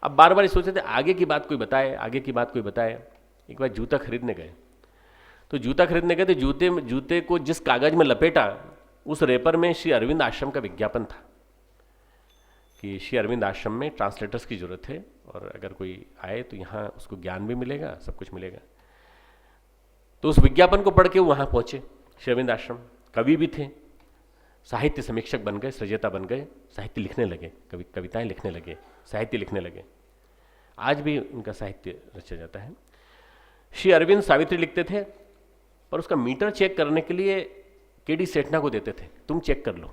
अब बार बार सोचते थे आगे की बात कोई बताए, आगे की बात कोई बताए। एक बार जूता खरीदने गए, तो जूते को जिस कागज में लपेटा, उस रेपर में श्री अरविंद आश्रम का विज्ञापन था कि श्री अरविंद आश्रम में ट्रांसलेटर्स की जरूरत है, और अगर कोई आए तो यहाँ उसको ज्ञान भी मिलेगा, सब कुछ मिलेगा। तो उस विज्ञापन को पढ़ के वहाँ पहुँचे। श्री अरविंद आश्रम कवि भी थे, साहित्य समीक्षक बन गए, सृजता बन गए, साहित्य लिखने लगे, कविताएं लिखने लगे, साहित्य लिखने लगे। आज भी उनका साहित्य रचा जाता है। श्री अरविंद सावित्री लिखते थे, पर उसका मीटर चेक करने के लिए केडी सेठना को देते थे, तुम चेक कर लो।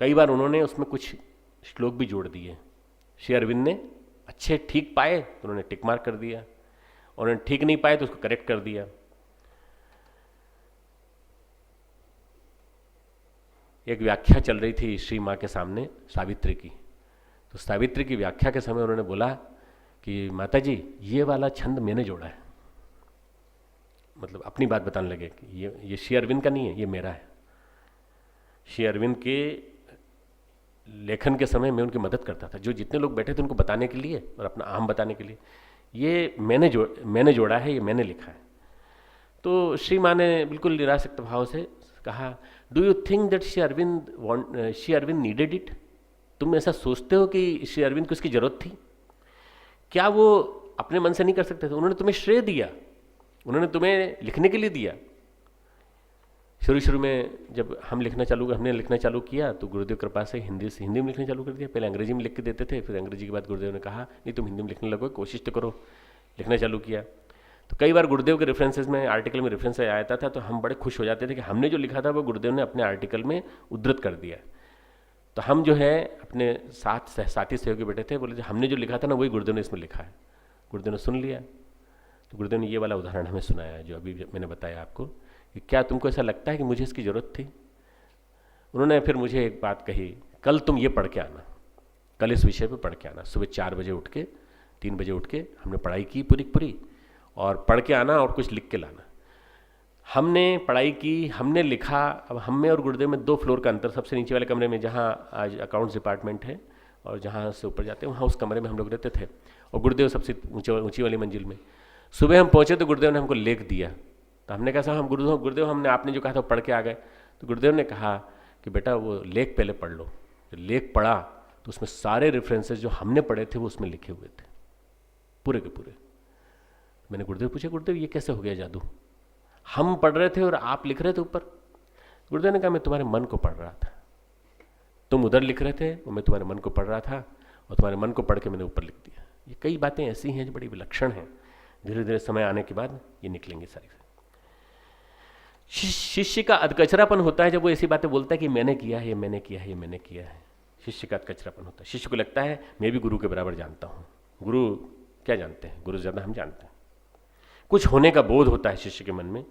कई बार उन्होंने उसमें कुछ श्लोक भी जोड़ दिए। श्री अरविंद ने अच्छे ठीक पाए तो उन्होंने टिक मार्क कर दिया, और उन्होंने ठीक नहीं पाए तो उसको करेक्ट कर दिया। एक व्याख्या चल रही थी श्री माँ के सामने सावित्री की, तो सावित्री की व्याख्या के समय उन्होंने बोला कि माता जी ये वाला छंद मैंने जोड़ा है। मतलब अपनी बात बताने लगे कि ये श्री अरविंद का नहीं है, ये मेरा है। श्री अरविंद के लेखन के समय मैं उनकी मदद करता था, जो जितने लोग बैठे थे उनको बताने के लिए और अपना अहम बताने के लिए, ये मैंने जोड़ा है, ये मैंने लिखा है। तो श्री माँ ने बिल्कुल निरासक्त भाव से कहा, do you think that Sri Aurobindo needed it? तुम ऐसा सोचते हो कि श्री अरविंद को इसकी जरूरत थी? क्या वो अपने मन से नहीं कर सकते थे? उन्होंने तुम्हें श्रेय दिया, उन्होंने तुम्हें लिखने के लिए दिया। शुरू में जब हमने लिखना चालू किया तो गुरुदेव कृपा से हिंदी में लिखना चालू कर दिया। पहले अंग्रेजी में लिख के देते थे, फिर अंग्रेजी के बाद गुरुदेव ने कहा नहीं तुम हिंदी में लिखने लगो, कोशिश तो करो। लिखना चालू किया तो कई बार गुरुदेव के रेफरेंसेस में, आर्टिकल में रेफरेंस आया था तो हम बड़े खुश हो जाते थे कि हमने जो लिखा था वो गुरुदेव ने अपने आर्टिकल में उद्धृत कर दिया। तो हम जो है अपने साथी सहयोगी बैठे थे, बोले थे हमने जो लिखा था ना वही गुरुदेव ने इसमें लिखा है। गुरुदेव ने सुन लिया, तो गुरुदेव ने ये वाला उदाहरण हमें सुनाया है जो अभी मैंने बताया आपको, कि क्या तुमको ऐसा लगता है कि मुझे इसकी ज़रूरत थी? उन्होंने फिर मुझे एक बात कही, कल तुम ये पढ़ के आना, कल इस विषय पे पढ़ के आना। सुबह 4 बजे उठ के, 3 बजे उठ के हमने पढ़ाई की पूरी और पढ़ के आना और कुछ लिख के लाना। हमने पढ़ाई की, हमने लिखा। अब हम में और गुरुदेव में 2 फ्लोर का अंतर, सबसे नीचे वाले कमरे में जहाँ आज अकाउंट्स डिपार्टमेंट है और जहाँ से ऊपर जाते हैं वहाँ उस कमरे में हम लोग रहते थे, और गुरुदेव सबसे ऊंची वाली मंजिल में। सुबह हम पहुँचे तो गुरुदेव ने हमको लेख दिया। तो हमने कहा साहब हम गुरुदेव हमने आपने जो कहा था पढ़ के आ गए। तो गुरुदेव ने कहा कि बेटा वो लेख पहले पढ़ लो। तो लेख पढ़ा तो उसमें सारे रेफरेंसेस जो हमने पढ़े थे वो उसमें लिखे हुए थे, पूरे के पूरे। मैंने गुरुदेव पूछा, गुरुदेव ये कैसे हो गया जादू? हम पढ़ रहे थे और आप लिख रहे थे ऊपर। गुरुदेव ने कहा मैं तुम्हारे मन को पढ़ रहा था, तुम उधर लिख रहे थे और मैं तुम्हारे मन को पढ़ रहा था, और तुम्हारे मन को पढ़ के मैंने ऊपर लिख दिया। ये कई बातें ऐसी हैं जो बड़ी विलक्षण हैं, धीरे धीरे समय आने के बाद ये निकलेंगी सारी। शिष्य का अधकचरापन होता है जब वो ऐसी बातें बोलता है कि मैंने किया है, ये मैंने किया है, ये मैंने किया है। शिष्य का अधकचरापन होता है। शिष्य को लगता है मैं भी गुरु के बराबर जानता हूँ। गुरु क्या जानते हैं? गुरु ज़्यादा हम जानते हैं। कुछ होने का बोध होता है शिष्य के मन में।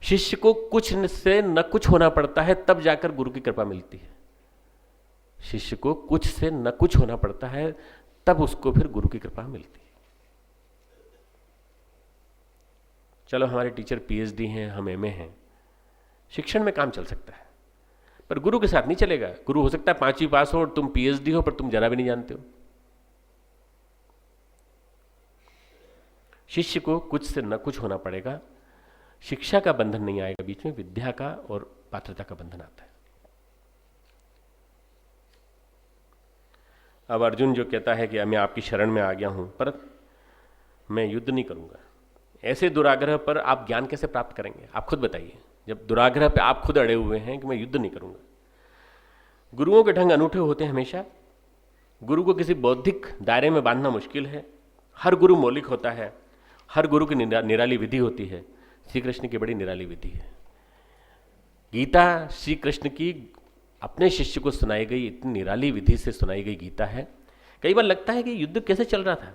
शिष्य को कुछ से न कुछ होना पड़ता है, तब जाकर गुरु की कृपा मिलती है। शिष्य को कुछ से न कुछ होना पड़ता है, तब उसको फिर गुरु की कृपा मिलती है। चलो हमारे टीचर पीएचडी हैं, हम एमए हैं, शिक्षण में काम चल सकता है, पर गुरु के साथ नहीं चलेगा। गुरु हो सकता है 5वीं पास हो और तुम पीएचडी हो, पर तुम जरा भी नहीं जानते हो। शिष्य को कुछ से न कुछ होना पड़ेगा। शिक्षा का बंधन नहीं आएगा बीच में, विद्या का और पात्रता का बंधन आता है। अब अर्जुन जो कहता है कि मैं आपकी शरण में आ गया हूं, पर मैं युद्ध नहीं करूंगा, ऐसे दुराग्रह पर आप ज्ञान कैसे प्राप्त करेंगे? आप खुद बताइए। जब दुराग्रह पे आप खुद अड़े हुए हैं कि मैं युद्ध नहीं करूंगा। गुरुओं के ढंग अनूठे होते हैं हमेशा। गुरु को किसी बौद्धिक दायरे में बांधना मुश्किल है। हर गुरु मौलिक होता है, हर गुरु की निराली विधि होती है। श्री कृष्ण की बड़ी निराली विधि है। गीता श्री कृष्ण की अपने शिष्य को सुनाई गई इतनी निराली विधि से सुनाई गई गीता है। कई बार लगता है कि युद्ध कैसे चल रहा था।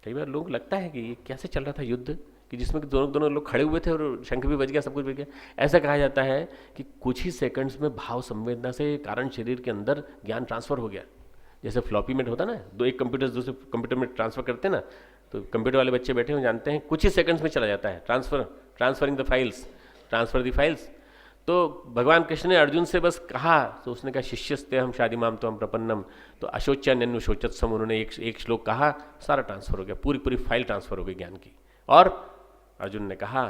कई बार लोग लगता है कि ये कैसे चल रहा था युद्ध, कि जिसमें दोनों लोग खड़े हुए थे और शंख भी बज गया, सब कुछ बज गया। ऐसा कहा जाता है कि कुछ ही सेकंड्स में भाव संवेदना से कारण शरीर के अंदर ज्ञान ट्रांसफर हो गया। जैसे फ्लॉपी में होता ना, एक कंप्यूटर दूसरे कंप्यूटर में ट्रांसफर करते हैं ना, तो कंप्यूटर वाले बच्चे बैठे हुए जानते हैं कुछ ही सेकंड्स में चला जाता है transferring the files, transfer the files. तो भगवान कृष्ण ने अर्जुन से बस कहा, तो उसने कहा शिष्यस्ते हम शादिमाम तो हम प्रपन्नम, तो अशोच्यान्यनु शोचत्सम, उन्होंने एक श्लोक कहा, सारा ट्रांसफर हो गया, पूरी फाइल ट्रांसफर हो गई ज्ञान की। और अर्जुन ने कहा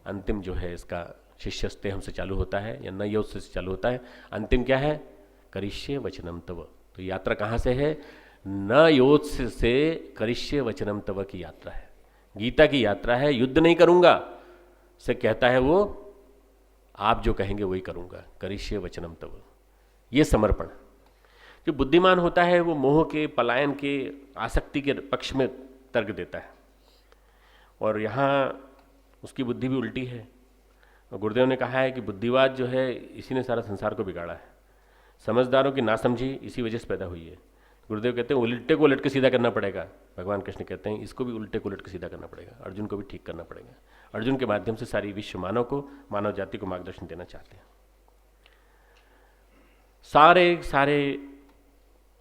अंतिम जो है इसका शिष्यस्ते हमसे चालू होता है या न योत्स्य से चालू होता है। अंतिम क्या है? करिष्ये वचनम तव। तो यात्रा कहाँ से है? न योत्स्य से करिष्ये वचनम तव की यात्रा है, गीता की यात्रा है। युद्ध नहीं करूंगा से कहता है वो, आप जो कहेंगे वही करूंगा, करिष्ये वचनम तव। ये समर्पण। जो बुद्धिमान होता है वो मोह के, पलायन के, आसक्ति के पक्ष में तर्क देता है, और यहाँ उसकी बुद्धि भी उल्टी है। और गुरुदेव ने कहा है कि बुद्धिवाद जो है इसी ने सारा संसार को बिगाड़ा है। समझदारों की नासमझी इसी वजह से पैदा हुई है। गुरुदेव कहते हैं उल्टे को उलट के सीधा करना पड़ेगा, भगवान कृष्ण कहते हैं इसको भी उल्टे को उलट के सीधा करना पड़ेगा, अर्जुन को भी ठीक करना पड़ेगा। अर्जुन के माध्यम से सारी विश्व मानव जाति को मार्गदर्शन देना चाहते हैं। सारे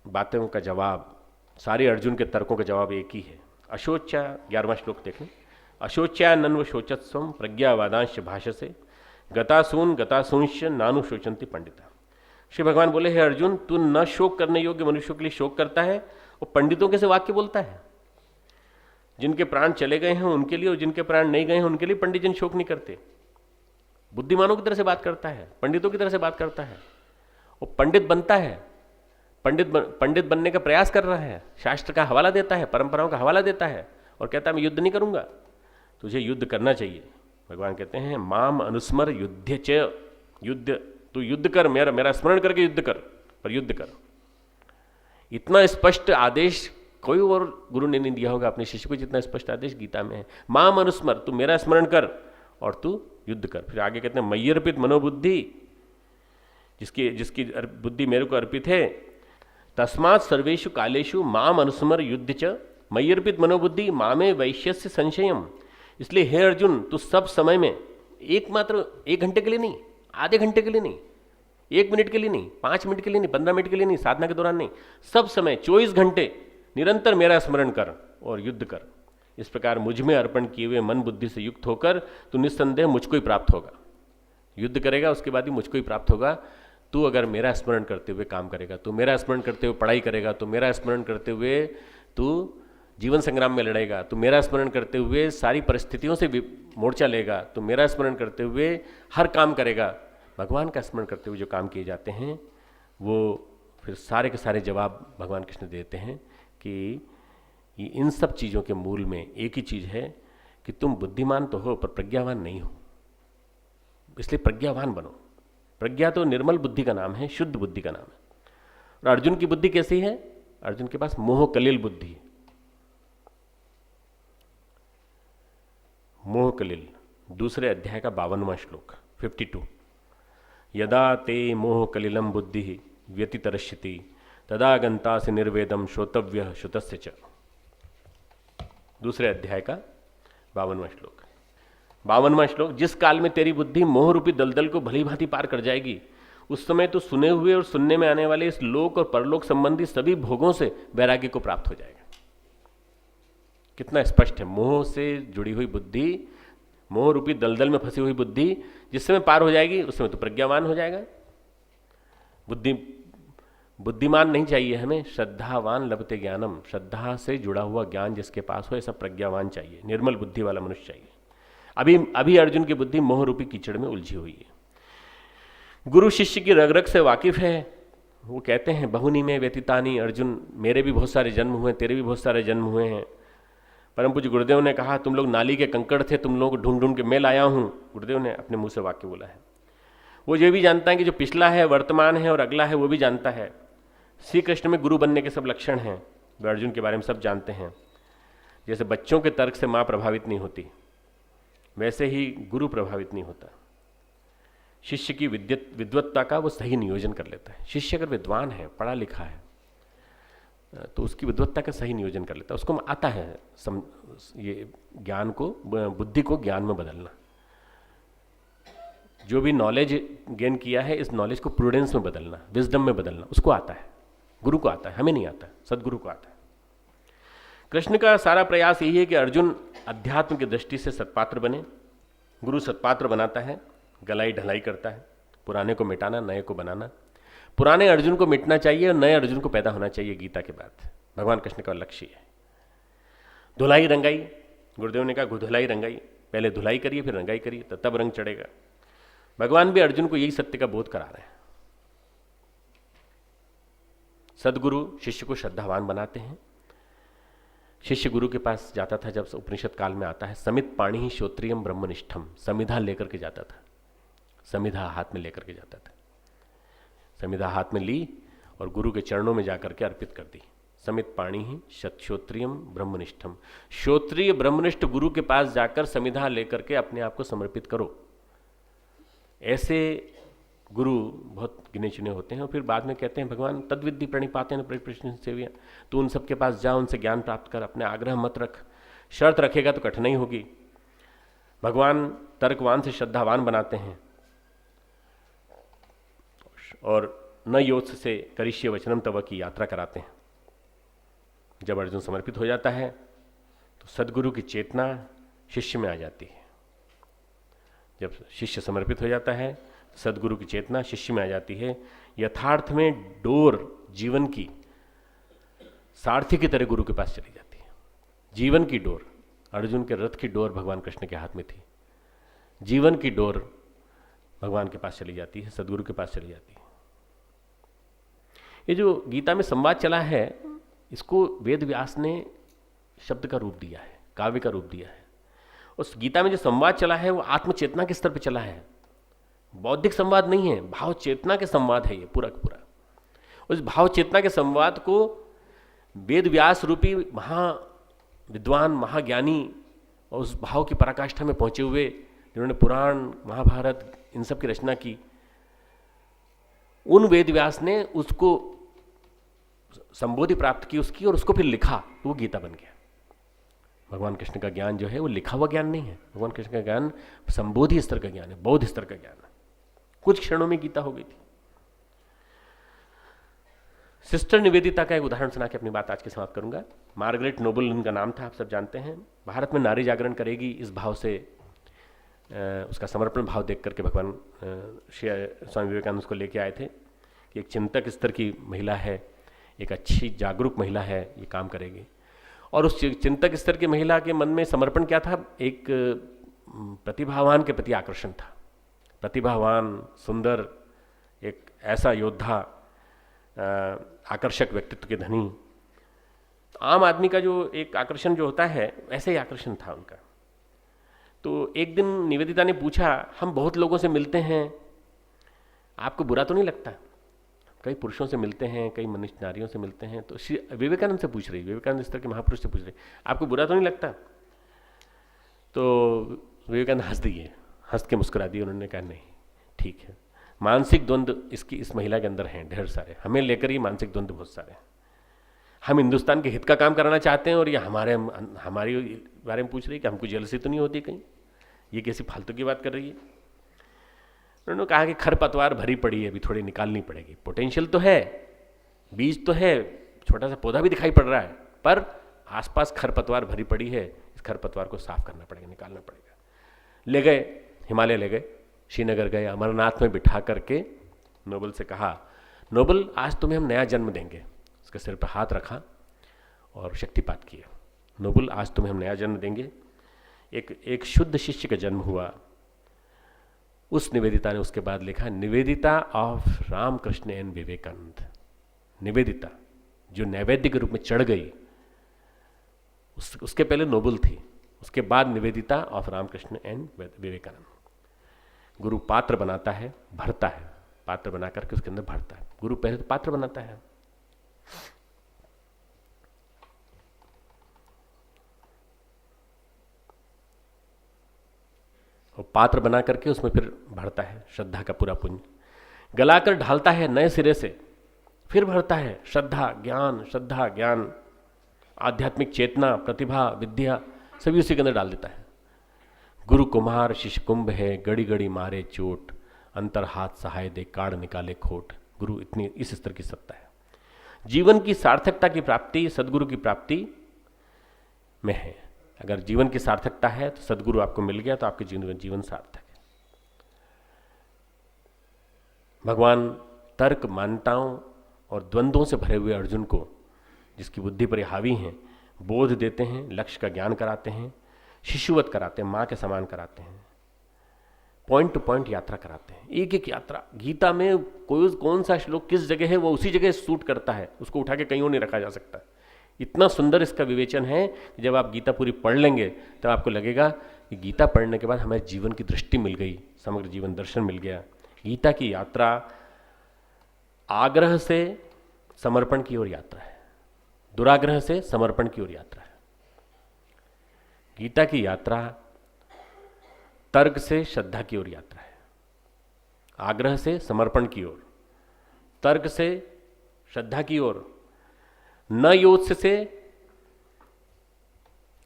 बातों का जवाब, सारे अर्जुन के तर्कों का जवाब एक ही है। अशोच्या 11वां श्लोक देखें। अशोच्या नन्व शोचत्स्वम प्रज्ञावादांश भाषसे गतासूंश नानु शोचंती पंडिता। श्री भगवान बोले, हे अर्जुन, तू न शोक करने योग्य मनुष्यों के लिए शोक करता है और पंडितों के से वाक्य बोलता है। जिनके प्राण चले गए हैं उनके लिए, और जिनके प्राण नहीं गए हैं उनके लिए पंडित जन शोक नहीं करते। बुद्धिमानों की तरह से बात करता है, पंडितों की तरह से बात करता है, और पंडित बनता है, पंडित बनने का प्रयास कर रहा है, शास्त्र का हवाला देता है, परंपराओं का हवाला देता है, और कहता है मैं युद्ध नहीं करूंगा। तुझे युद्ध करना चाहिए। भगवान कहते हैं माम अनुस्मर युद्ध च, युद्ध, तू युद्ध कर, मेरा स्मरण करके युद्ध कर, पर युद्ध कर। इतना स्पष्ट आदेश कोई और गुरु ने नहीं दिया होगा अपने शिष्य को जितना स्पष्ट आदेश गीता में है। माम अनुस्मर, तू मेरा स्मरण कर और तू युद्ध कर। फिर आगे कहते हैं मय्यर्पित मनोबुद्धि, जिसकी जिसकी बुद्धि मेरे को अर्पित है, तस्मात् सर्वेषु कालेषु माम अनुस्मर युद्ध च मय्यर्पित मनोबुद्धि मामे वैश्यस्य संशयम। इसलिए हे अर्जुन, तू सब समय में एकमात्र 1 घंटे के लिए नहीं, आधे घंटे के लिए नहीं, 1 मिनट के लिए नहीं, 5 मिनट के लिए नहीं, 15 मिनट के लिए नहीं, साधना के दौरान नहीं, सब समय 24 घंटे निरंतर मेरा स्मरण कर और युद्ध कर। इस प्रकार मुझ में अर्पण किए हुए मन बुद्धि से युक्त होकर तू निस्संदेह मुझको ही प्राप्त होगा। युद्ध करेगा उसके बाद ही मुझको ही प्राप्त होगा। तू अगर मेरा स्मरण करते हुए काम करेगा, तू मेरा स्मरण करते हुए पढ़ाई करेगा, तू मेरा स्मरण करते हुए तू जीवन संग्राम में लड़ेगा, तू मेरा स्मरण करते हुए सारी परिस्थितियों से मोर्चा लेगा, तू मेरा स्मरण करते हुए हर काम करेगा। भगवान का स्मरण करते हुए जो काम किए जाते हैं वो फिर सारे के सारे जवाब भगवान कृष्ण देते हैं कि इन सब चीज़ों के मूल में एक ही चीज़ है कि तुम बुद्धिमान तो हो पर प्रज्ञावान नहीं हो, इसलिए प्रज्ञावान बनो। प्रज्ञा तो निर्मल बुद्धि का नाम है, शुद्ध बुद्धि का नाम है। और अर्जुन की बुद्धि कैसी है? अर्जुन के पास मोह कलिल बुद्धि है। मोह कलिल, दूसरे अध्याय का 52वां श्लोक 52। यदा ते मोह कलिलम बुद्धि व्यतितरश्यति तदा गंतासि निर्वेदम श्रोतव्य श्रुतस्य च। दूसरे अध्याय का 52वां श्लोक। 52वां श्लोक, जिस काल में तेरी बुद्धि मोह रूपी दलदल को भली भांति पार कर जाएगी, उस समय तो सुने हुए और सुनने में आने वाले इस लोक और परलोक संबंधी सभी भोगों से वैराग्य को प्राप्त हो जाएगा। कितना स्पष्ट है। मोह से जुड़ी हुई बुद्धि, मोह रूपी दलदल में फंसी हुई बुद्धि जिस समय पार हो जाएगी उस समय तो प्रज्ञावान हो जाएगा। बुद्धिमान नहीं चाहिए हमें, श्रद्धावान लभते ज्ञानम। श्रद्धा से जुड़ा हुआ ज्ञान जिसके पास हो ऐसा प्रज्ञावान चाहिए, निर्मल बुद्धि वाला मनुष्य चाहिए। अभी अर्जुन की बुद्धि मोह रूपी कीचड़ में उलझी हुई है। गुरु शिष्य की रग रग से वाकिफ है। वो कहते हैं बहुनी में व्यतीतानी, अर्जुन मेरे भी बहुत सारे जन्म हुए, तेरे भी बहुत सारे जन्म हुए हैं। परम पूज्य गुरुदेव ने कहा तुम लोग नाली के कंकड़ थे, तुम लोगों को ढूंढ ढूंढ के मैं लाया हूं। गुरुदेव ने अपने मुंह से वाक्य बोला है। वो ये भी जानता है कि जो पिछला है, वर्तमान है और अगला है वो भी जानता है। श्री कृष्ण में गुरु बनने के सब लक्षण हैं, वे अर्जुन के बारे में सब जानते हैं। जैसे बच्चों के तर्क से माँ प्रभावित नहीं होती, वैसे ही गुरु प्रभावित नहीं होता। शिष्य की विद्वत्ता का वो सही नियोजन कर लेता है। शिष्य अगर विद्वान है, पढ़ा लिखा है, तो उसकी विद्वत्ता का सही नियोजन कर लेता है। उसको आता है ये ज्ञान को, बुद्धि को ज्ञान में बदलना। जो भी नॉलेज गेन किया है, इस नॉलेज को प्रूडेंस में बदलना, विजडम में बदलना, उसको आता है। गुरु को आता है, हमें नहीं आता, सदगुरु को आता है। कृष्ण का सारा प्रयास यही है कि अर्जुन अध्यात्म की दृष्टि से सत्पात्र बने। गुरु सत्पात्र बनाता है, गलाई ढलाई करता है, पुराने को मिटाना, नए को बनाना। पुराने अर्जुन को मिटना चाहिए और नए अर्जुन को पैदा होना चाहिए। गीता के बाद भगवान कृष्ण का लक्ष्य है। धुलाई रंगाई, गुरुदेव ने कहा धुलाई रंगाई, पहले धुलाई करिए फिर रंगाई करिए, तो तब रंग चढ़ेगा। भगवान भी अर्जुन को यही सत्य का बोध करा रहे हैं। सदगुरु शिष्य को श्रद्धावान बनाते हैं। शिष्य गुरु के पास जाता था, जब उपनिषद काल में आता है, समित पाणी ही श्रोत्रियम ब्रह्मनिष्ठम, समिधा लेकर के जाता था। समिधा हाथ में लेकर के जाता था। समिधा हाथ में ली और गुरु के चरणों में जाकर के अर्पित कर दी। समित पाणी ही श्रोत्रियम ब्रह्मनिष्ठम, श्रोत्रिय ब्रह्मनिष्ठ गुरु के पास जाकर समिधा लेकर के अपने आप को समर्पित करो। ऐसे गुरु बहुत गिने चुने होते हैं। और फिर बाद में कहते हैं भगवान तद्विद्धि प्रणिपाते न परिप्रश्न सेव्य, तो उन सबके पास जा, उनसे ज्ञान प्राप्त कर, अपने आग्रह मत रख। शर्त रखेगा तो कठिनाई होगी। भगवान तर्कवान से श्रद्धावान बनाते हैं। और न योत्स से करिष्ये वचनम तव की यात्रा कराते हैं। जब अर्जुन समर्पित हो जाता है तो सदगुरु की चेतना शिष्य में आ जाती है। जब शिष्य समर्पित हो जाता है, सदगुरु की चेतना शिष्य में आ जाती है। यथार्थ में डोर जीवन की सारथी की तरह गुरु के पास चली जाती है। जीवन की डोर, अर्जुन के रथ की डोर भगवान कृष्ण के हाथ में थी। जीवन की डोर भगवान के पास चली जाती है, सदगुरु के पास चली जाती है। ये जो गीता में संवाद चला है, इसको वेद व्यास ने शब्द का रूप दिया है, काव्य का रूप दिया है। उस गीता में जो संवाद चला है वो आत्मचेतना के स्तर पर चला है। बौद्धिक संवाद नहीं है, भाव चेतना के संवाद है ये पूरा का पूरा। उस भाव चेतना के संवाद को वेद व्यास रूपी महा विद्वान, महाज्ञानी और उस भाव की पराकाष्ठा में पहुंचे हुए जिन्होंने पुराण, महाभारत इन सब की रचना की, उन वेद व्यास ने उसको संबोधि प्राप्त की उसकी और उसको फिर लिखा, वो गीता बन गया। भगवान कृष्ण का ज्ञान जो है वो लिखा हुआ ज्ञान नहीं है, भगवान कृष्ण का ज्ञान संबोधि स्तर का ज्ञान है, बौद्ध स्तर का ज्ञान है। कुछ क्षणों में गीता हो गई थी। सिस्टर निवेदिता का एक उदाहरण सुना के अपनी बात आज की समाप्त करूंगा। मार्गरेट नोबल उनका नाम था, आप सब जानते हैं। भारत में नारी जागरण करेगी इस भाव से, उसका समर्पण भाव देख करके भगवान स्वामी विवेकानंद उसको लेके आए थे कि एक चिंतक स्तर की महिला है, एक अच्छी जागरूक महिला है, ये काम करेगी। और उस चिंतक स्तर की महिला के मन में समर्पण क्या था? एक प्रतिभावान के प्रति आकर्षण था। प्रतिभावान, सुंदर, एक ऐसा योद्धा, आकर्षक व्यक्तित्व के धनी। आम आदमी का जो एक आकर्षण जो होता है, ऐसे ही आकर्षण था उनका। तो एक दिन निवेदिता ने पूछा, हम बहुत लोगों से मिलते हैं, आपको बुरा तो नहीं लगता? कई पुरुषों से मिलते हैं, कई मनुष्य नारियों से मिलते हैं। तो विवेकानंद से पूछ रही, विवेकानंद इस तरह के महापुरुष से पूछ रही, आपको बुरा तो नहीं लगता? तो विवेकानंद हंस दिए, हंस के मुस्कुरा दिए। उन्होंने कहा नहीं, ठीक है। मानसिक द्वंद्व इस महिला के अंदर हैं ढेर सारे, हमें लेकर ही मानसिक द्वंद्व बहुत सारे हैं। हम हिंदुस्तान के हित का काम कराना चाहते हैं और ये हमारी बारे में पूछ रही है कि हमको जेलसी तो नहीं होती कहीं, ये कैसी फालतू की बात कर रही है। उन्होंने कहा कि खरपतवार भरी पड़ी है, अभी थोड़ी निकालनी पड़ेगी। पोटेंशियल तो है, बीज तो है, छोटा सा पौधा भी दिखाई पड़ रहा है, पर आसपास खरपतवार भरी पड़ी है, इस खरपतवार को साफ करना पड़ेगा, निकालना पड़ेगा। ले गए, हिमालय ले गए, श्रीनगर गए, अमरनाथ में बिठा करके नोबल से कहा, नोबल आज तुम्हें हम नया जन्म देंगे। उसके सिर पर हाथ रखा और शक्तिपात किया। नोबल आज तुम्हें हम नया जन्म देंगे। एक शुद्ध शिष्य का जन्म हुआ। उस निवेदिता ने उसके बाद लिखा, निवेदिता ऑफ रामकृष्ण एंड विवेकानंद। निवेदिता जो नैवेद्य के रूप में चढ़ गई, उसके पहले नोबल थी, उसके बाद निवेदिता ऑफ रामकृष्ण एंड विवेकानंद। गुरु पात्र बनाता है, भरता है, पात्र बना करके उसके अंदर भरता है। गुरु पहले तो पात्र बनाता है, और पात्र बना करके उसमें फिर भरता है श्रद्धा का पूरा पुण्य, गलाकर ढालता है नए सिरे से, फिर भरता है श्रद्धा ज्ञान, आध्यात्मिक चेतना, प्रतिभा, विद्या, सभी उसी के अंदर डाल देता है। गुरु कुम्हार शिष्य कुंभ है, गड़ी गड़ी मारे चोट, अंतर हाथ सहाय दे, काढ़ निकाले खोट। गुरु इतनी इस स्तर की सत्ता है। जीवन की सार्थकता की प्राप्ति सदगुरु की प्राप्ति में है। अगर जीवन की सार्थकता है तो सदगुरु आपको मिल गया तो आपके जीवन सार्थक है। भगवान तर्क, मान्यताओं और द्वंद्वों से भरे हुए अर्जुन को, जिसकी बुद्धि पर हावी हैं, बोध देते हैं, लक्ष्य का ज्ञान कराते हैं, शिशुवत कराते हैं, माँ के समान कराते हैं, पॉइंट टू पॉइंट यात्रा कराते हैं। एक एक यात्रा गीता में कौन सा श्लोक किस जगह है वो उसी जगह सूट करता है, उसको उठा के कहीं और नहीं रखा जा सकता। इतना सुंदर इसका विवेचन है कि जब आप गीता पूरी पढ़ लेंगे तब आपको लगेगा कि गीता पढ़ने के बाद हमारे जीवन की दृष्टि मिल गई, समग्र जीवन दर्शन मिल गया। गीता की यात्रा आग्रह से समर्पण की ओर यात्रा है, दुराग्रह से समर्पण की ओर यात्रा है। गीता की यात्रा तर्क से श्रद्धा की ओर यात्रा है, आग्रह से समर्पण की ओर, तर्क से श्रद्धा की ओर, न योत्स्य से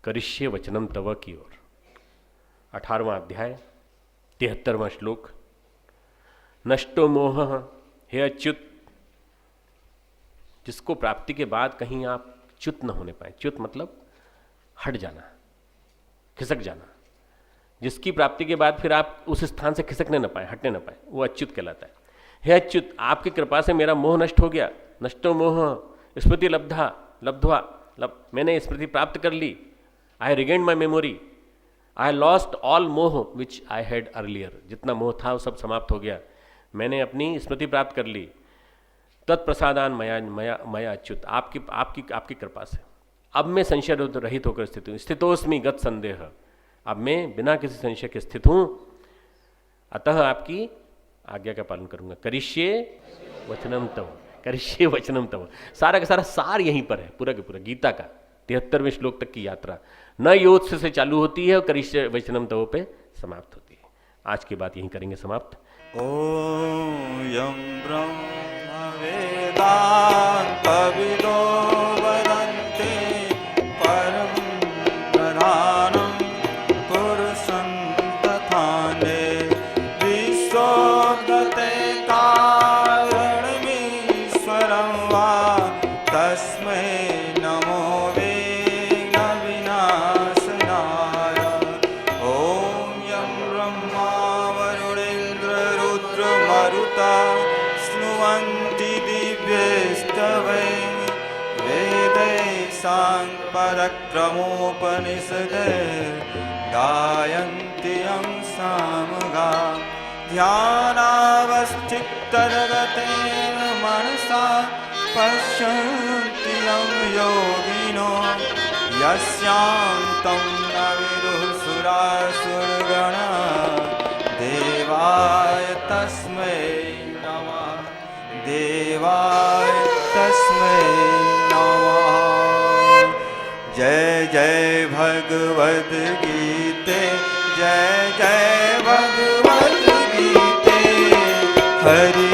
करिष्ये वचनम तव की ओर। 18वां अध्याय 73वां श्लोक, नष्टो मोह हे अच्युत, जिसको प्राप्ति के बाद कहीं आप च्युत न होने पाए। च्युत मतलब हट जाना, खिसक जाना। जिसकी प्राप्ति के बाद फिर आप उस स्थान से खिसकने न पाए, हटने न पाए, वो अच्युत कहलाता है। हे अच्युत, आपकी कृपा से मेरा मोह नष्ट हो गया। नष्टो मोह स्मृति लब्ध्वा, मैंने स्मृति प्राप्त कर ली। I regained my memory, I lost all moh which I had earlier. जितना मोह था वो सब समाप्त हो गया, मैंने अपनी स्मृति प्राप्त कर ली। तत्प्रसादान मया अच्युत, आपकी कृपा से अब मैं संशय रहित होकर स्थित हूँ। स्थितोस्मि गत संदेह, अब मैं बिना किसी संशय के स्थित हूँ, अतः आपकी आज्ञा का पालन करूंगा। करिष्ये वचनम तव, करिष्ये वचनम तव। सारा का सारा सार यहीं पर है, पूरा के पूरा गीता का 73वें श्लोक तक की यात्रा न योत्स्य से चालू होती है और करिष्ये वचनम तव पे समाप्त होती है। आज की बात यहीं करेंगे समाप्त। ॐ यं ब्रह्म वेदान्तविदो वदन्ति परं प्रधानं पुरुषं तथान्ये विश्वोदते कारणमीश्वरं वा तस्मै नमो विघ्नविनाशनाय। ॐ यं ब्रह्मा वरुणेन्द्ररुद्रमरुता स्नुवन्ति दिव्यैस्तवै वेदैः साङ्गपरक्रमोपनिषदैर्गायन्ति यं सामगा। ध्यानावस्थितरगतेन मनसा पश्यन्ति यं योगिनो यस्यान्तं न विदुः सुरासुरगणा। देवाय तस्मै नमः, देवाय तस्मै नमः। जय जय भगवद गीते, जय जय भगवद गीते। हरि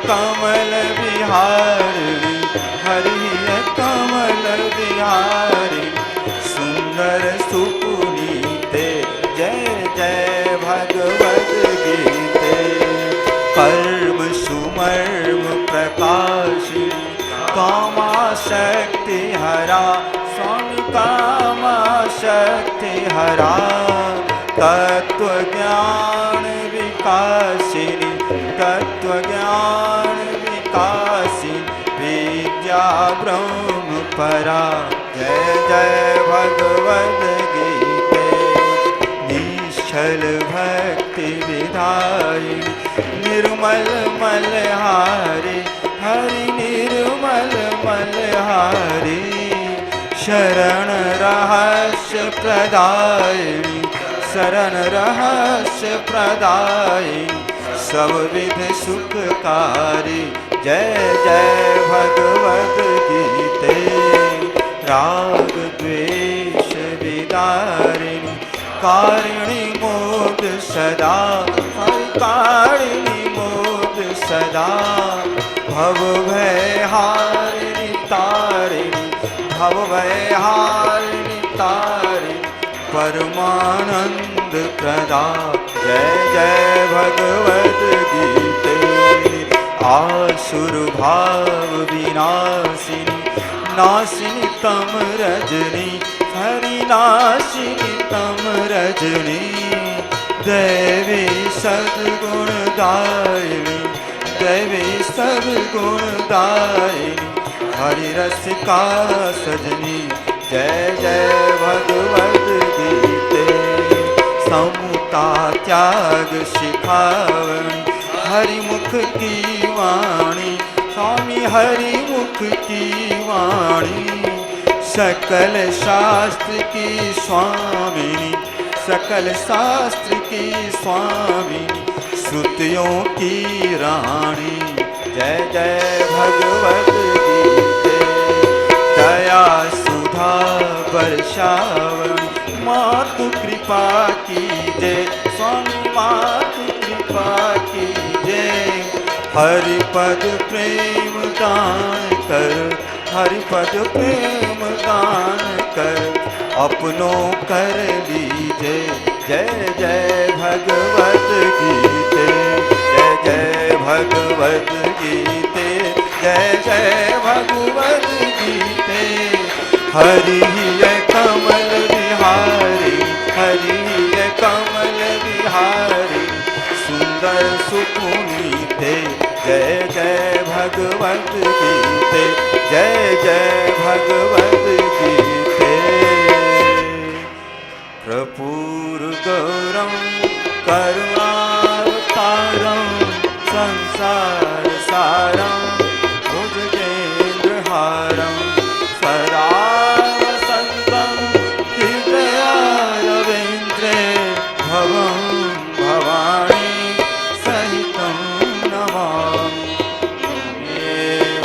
कमल विहारिणी, हरि कमल विहारिणी, सुंदर सुपुनीते। जय जय भगवद गीते। कर्म सुमर्म प्रकाशिनी, कामा शक्ति हरा, स्वामी कामा शक्ति हरा। तत्व ज्ञान विकासिनी, तत्व ज्ञान विकासिनी, विद्या ब्रह्म परा। जय जय भगवद गीते। निश्चल भक्ति विधायिनी, निर्मल मलहारी, हरि निर्मल मलहारी। शरण रहस्य प्रदायिनी, शरण रहस्य प्रदायिनी, सब विध सुखकारी। जय जय भगवद गीते। राग द्वेष विदारिणी, कारिणी मोद सदा, कारिणी मोद सदा। भव भय हारिणी तारिणी, भव भय हारिणी तारिणी, परमानंद प्रदा। जय जय भगवद गीते। आसुर भाव विनाशिनी, नाशिनी तम रजनी, हरि नाशिनी तम रजनी। देवी सद्गुणदायिनी, देवी सद्गुणदायिनी, हरि रसिका सजनी। जय जय भगवद गीते। समता त्याग सिखावनी, हरि मुख की वाणी, स्वामी हरि मुख की वाणी। सकल शास्त्र की स्वामिनी, सकल शास्त्र की स्वामिनी, श्रुतियों की रानी। जय जय भगवद गीते। दया सुधा वर्षावनी, मातु कृपा कीजे, स्वामी मातु कृपा कीजे। हरिपद प्रेम दान कर, हरिपद प्रेम दान कर, अपनों कर लीजे। जय जय भगवद गीते, जय जय भगवद गीते, जय जय भगवद गीते। हरि कमल विहारी, हरि कमल विहारी, सुंदर सुपुनीते। जय जय भगवद गीते, जय जय भगवद गीते। कर्पूर गौरम करुणावतारम, संसार सारम भुजगेन्द्रहारम। सदा वसन्तं हृदयारविन्द्रे, भवं भवानी सहितं नमामि। त्वमेव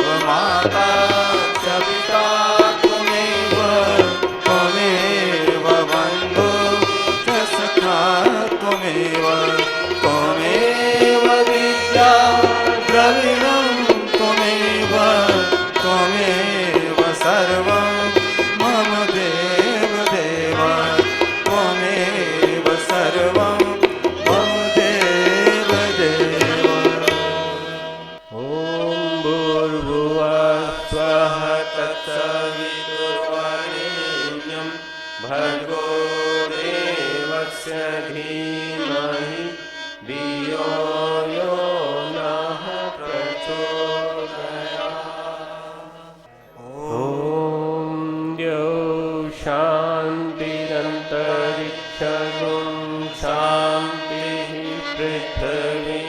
पृथ्वी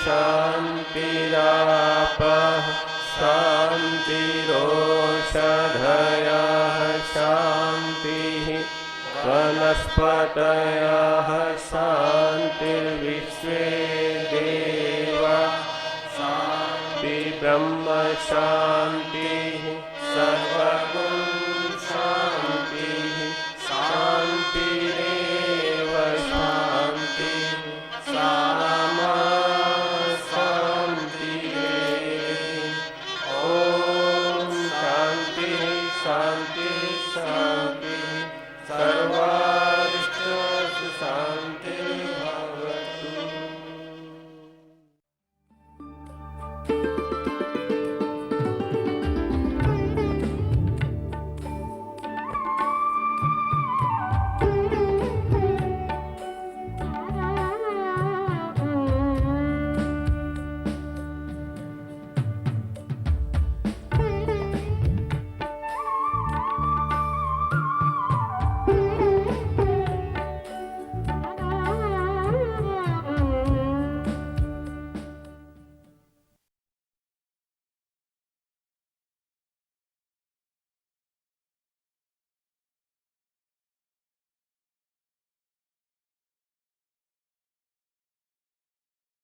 शान्तिरापः शान्तिरोषधयः शान्तिः वनस्पतयः शान्तिर्विश्वे देवा शान्ति ब्रह्म शान्तिः सर्वगुण शान्तिः शान्तिरेव शान्तिः सामा शान्तिरेव। ॐ शान्तिः शान्तिः शान्तिः सर्वारिष्टस्तु शान्तिर्भवतु।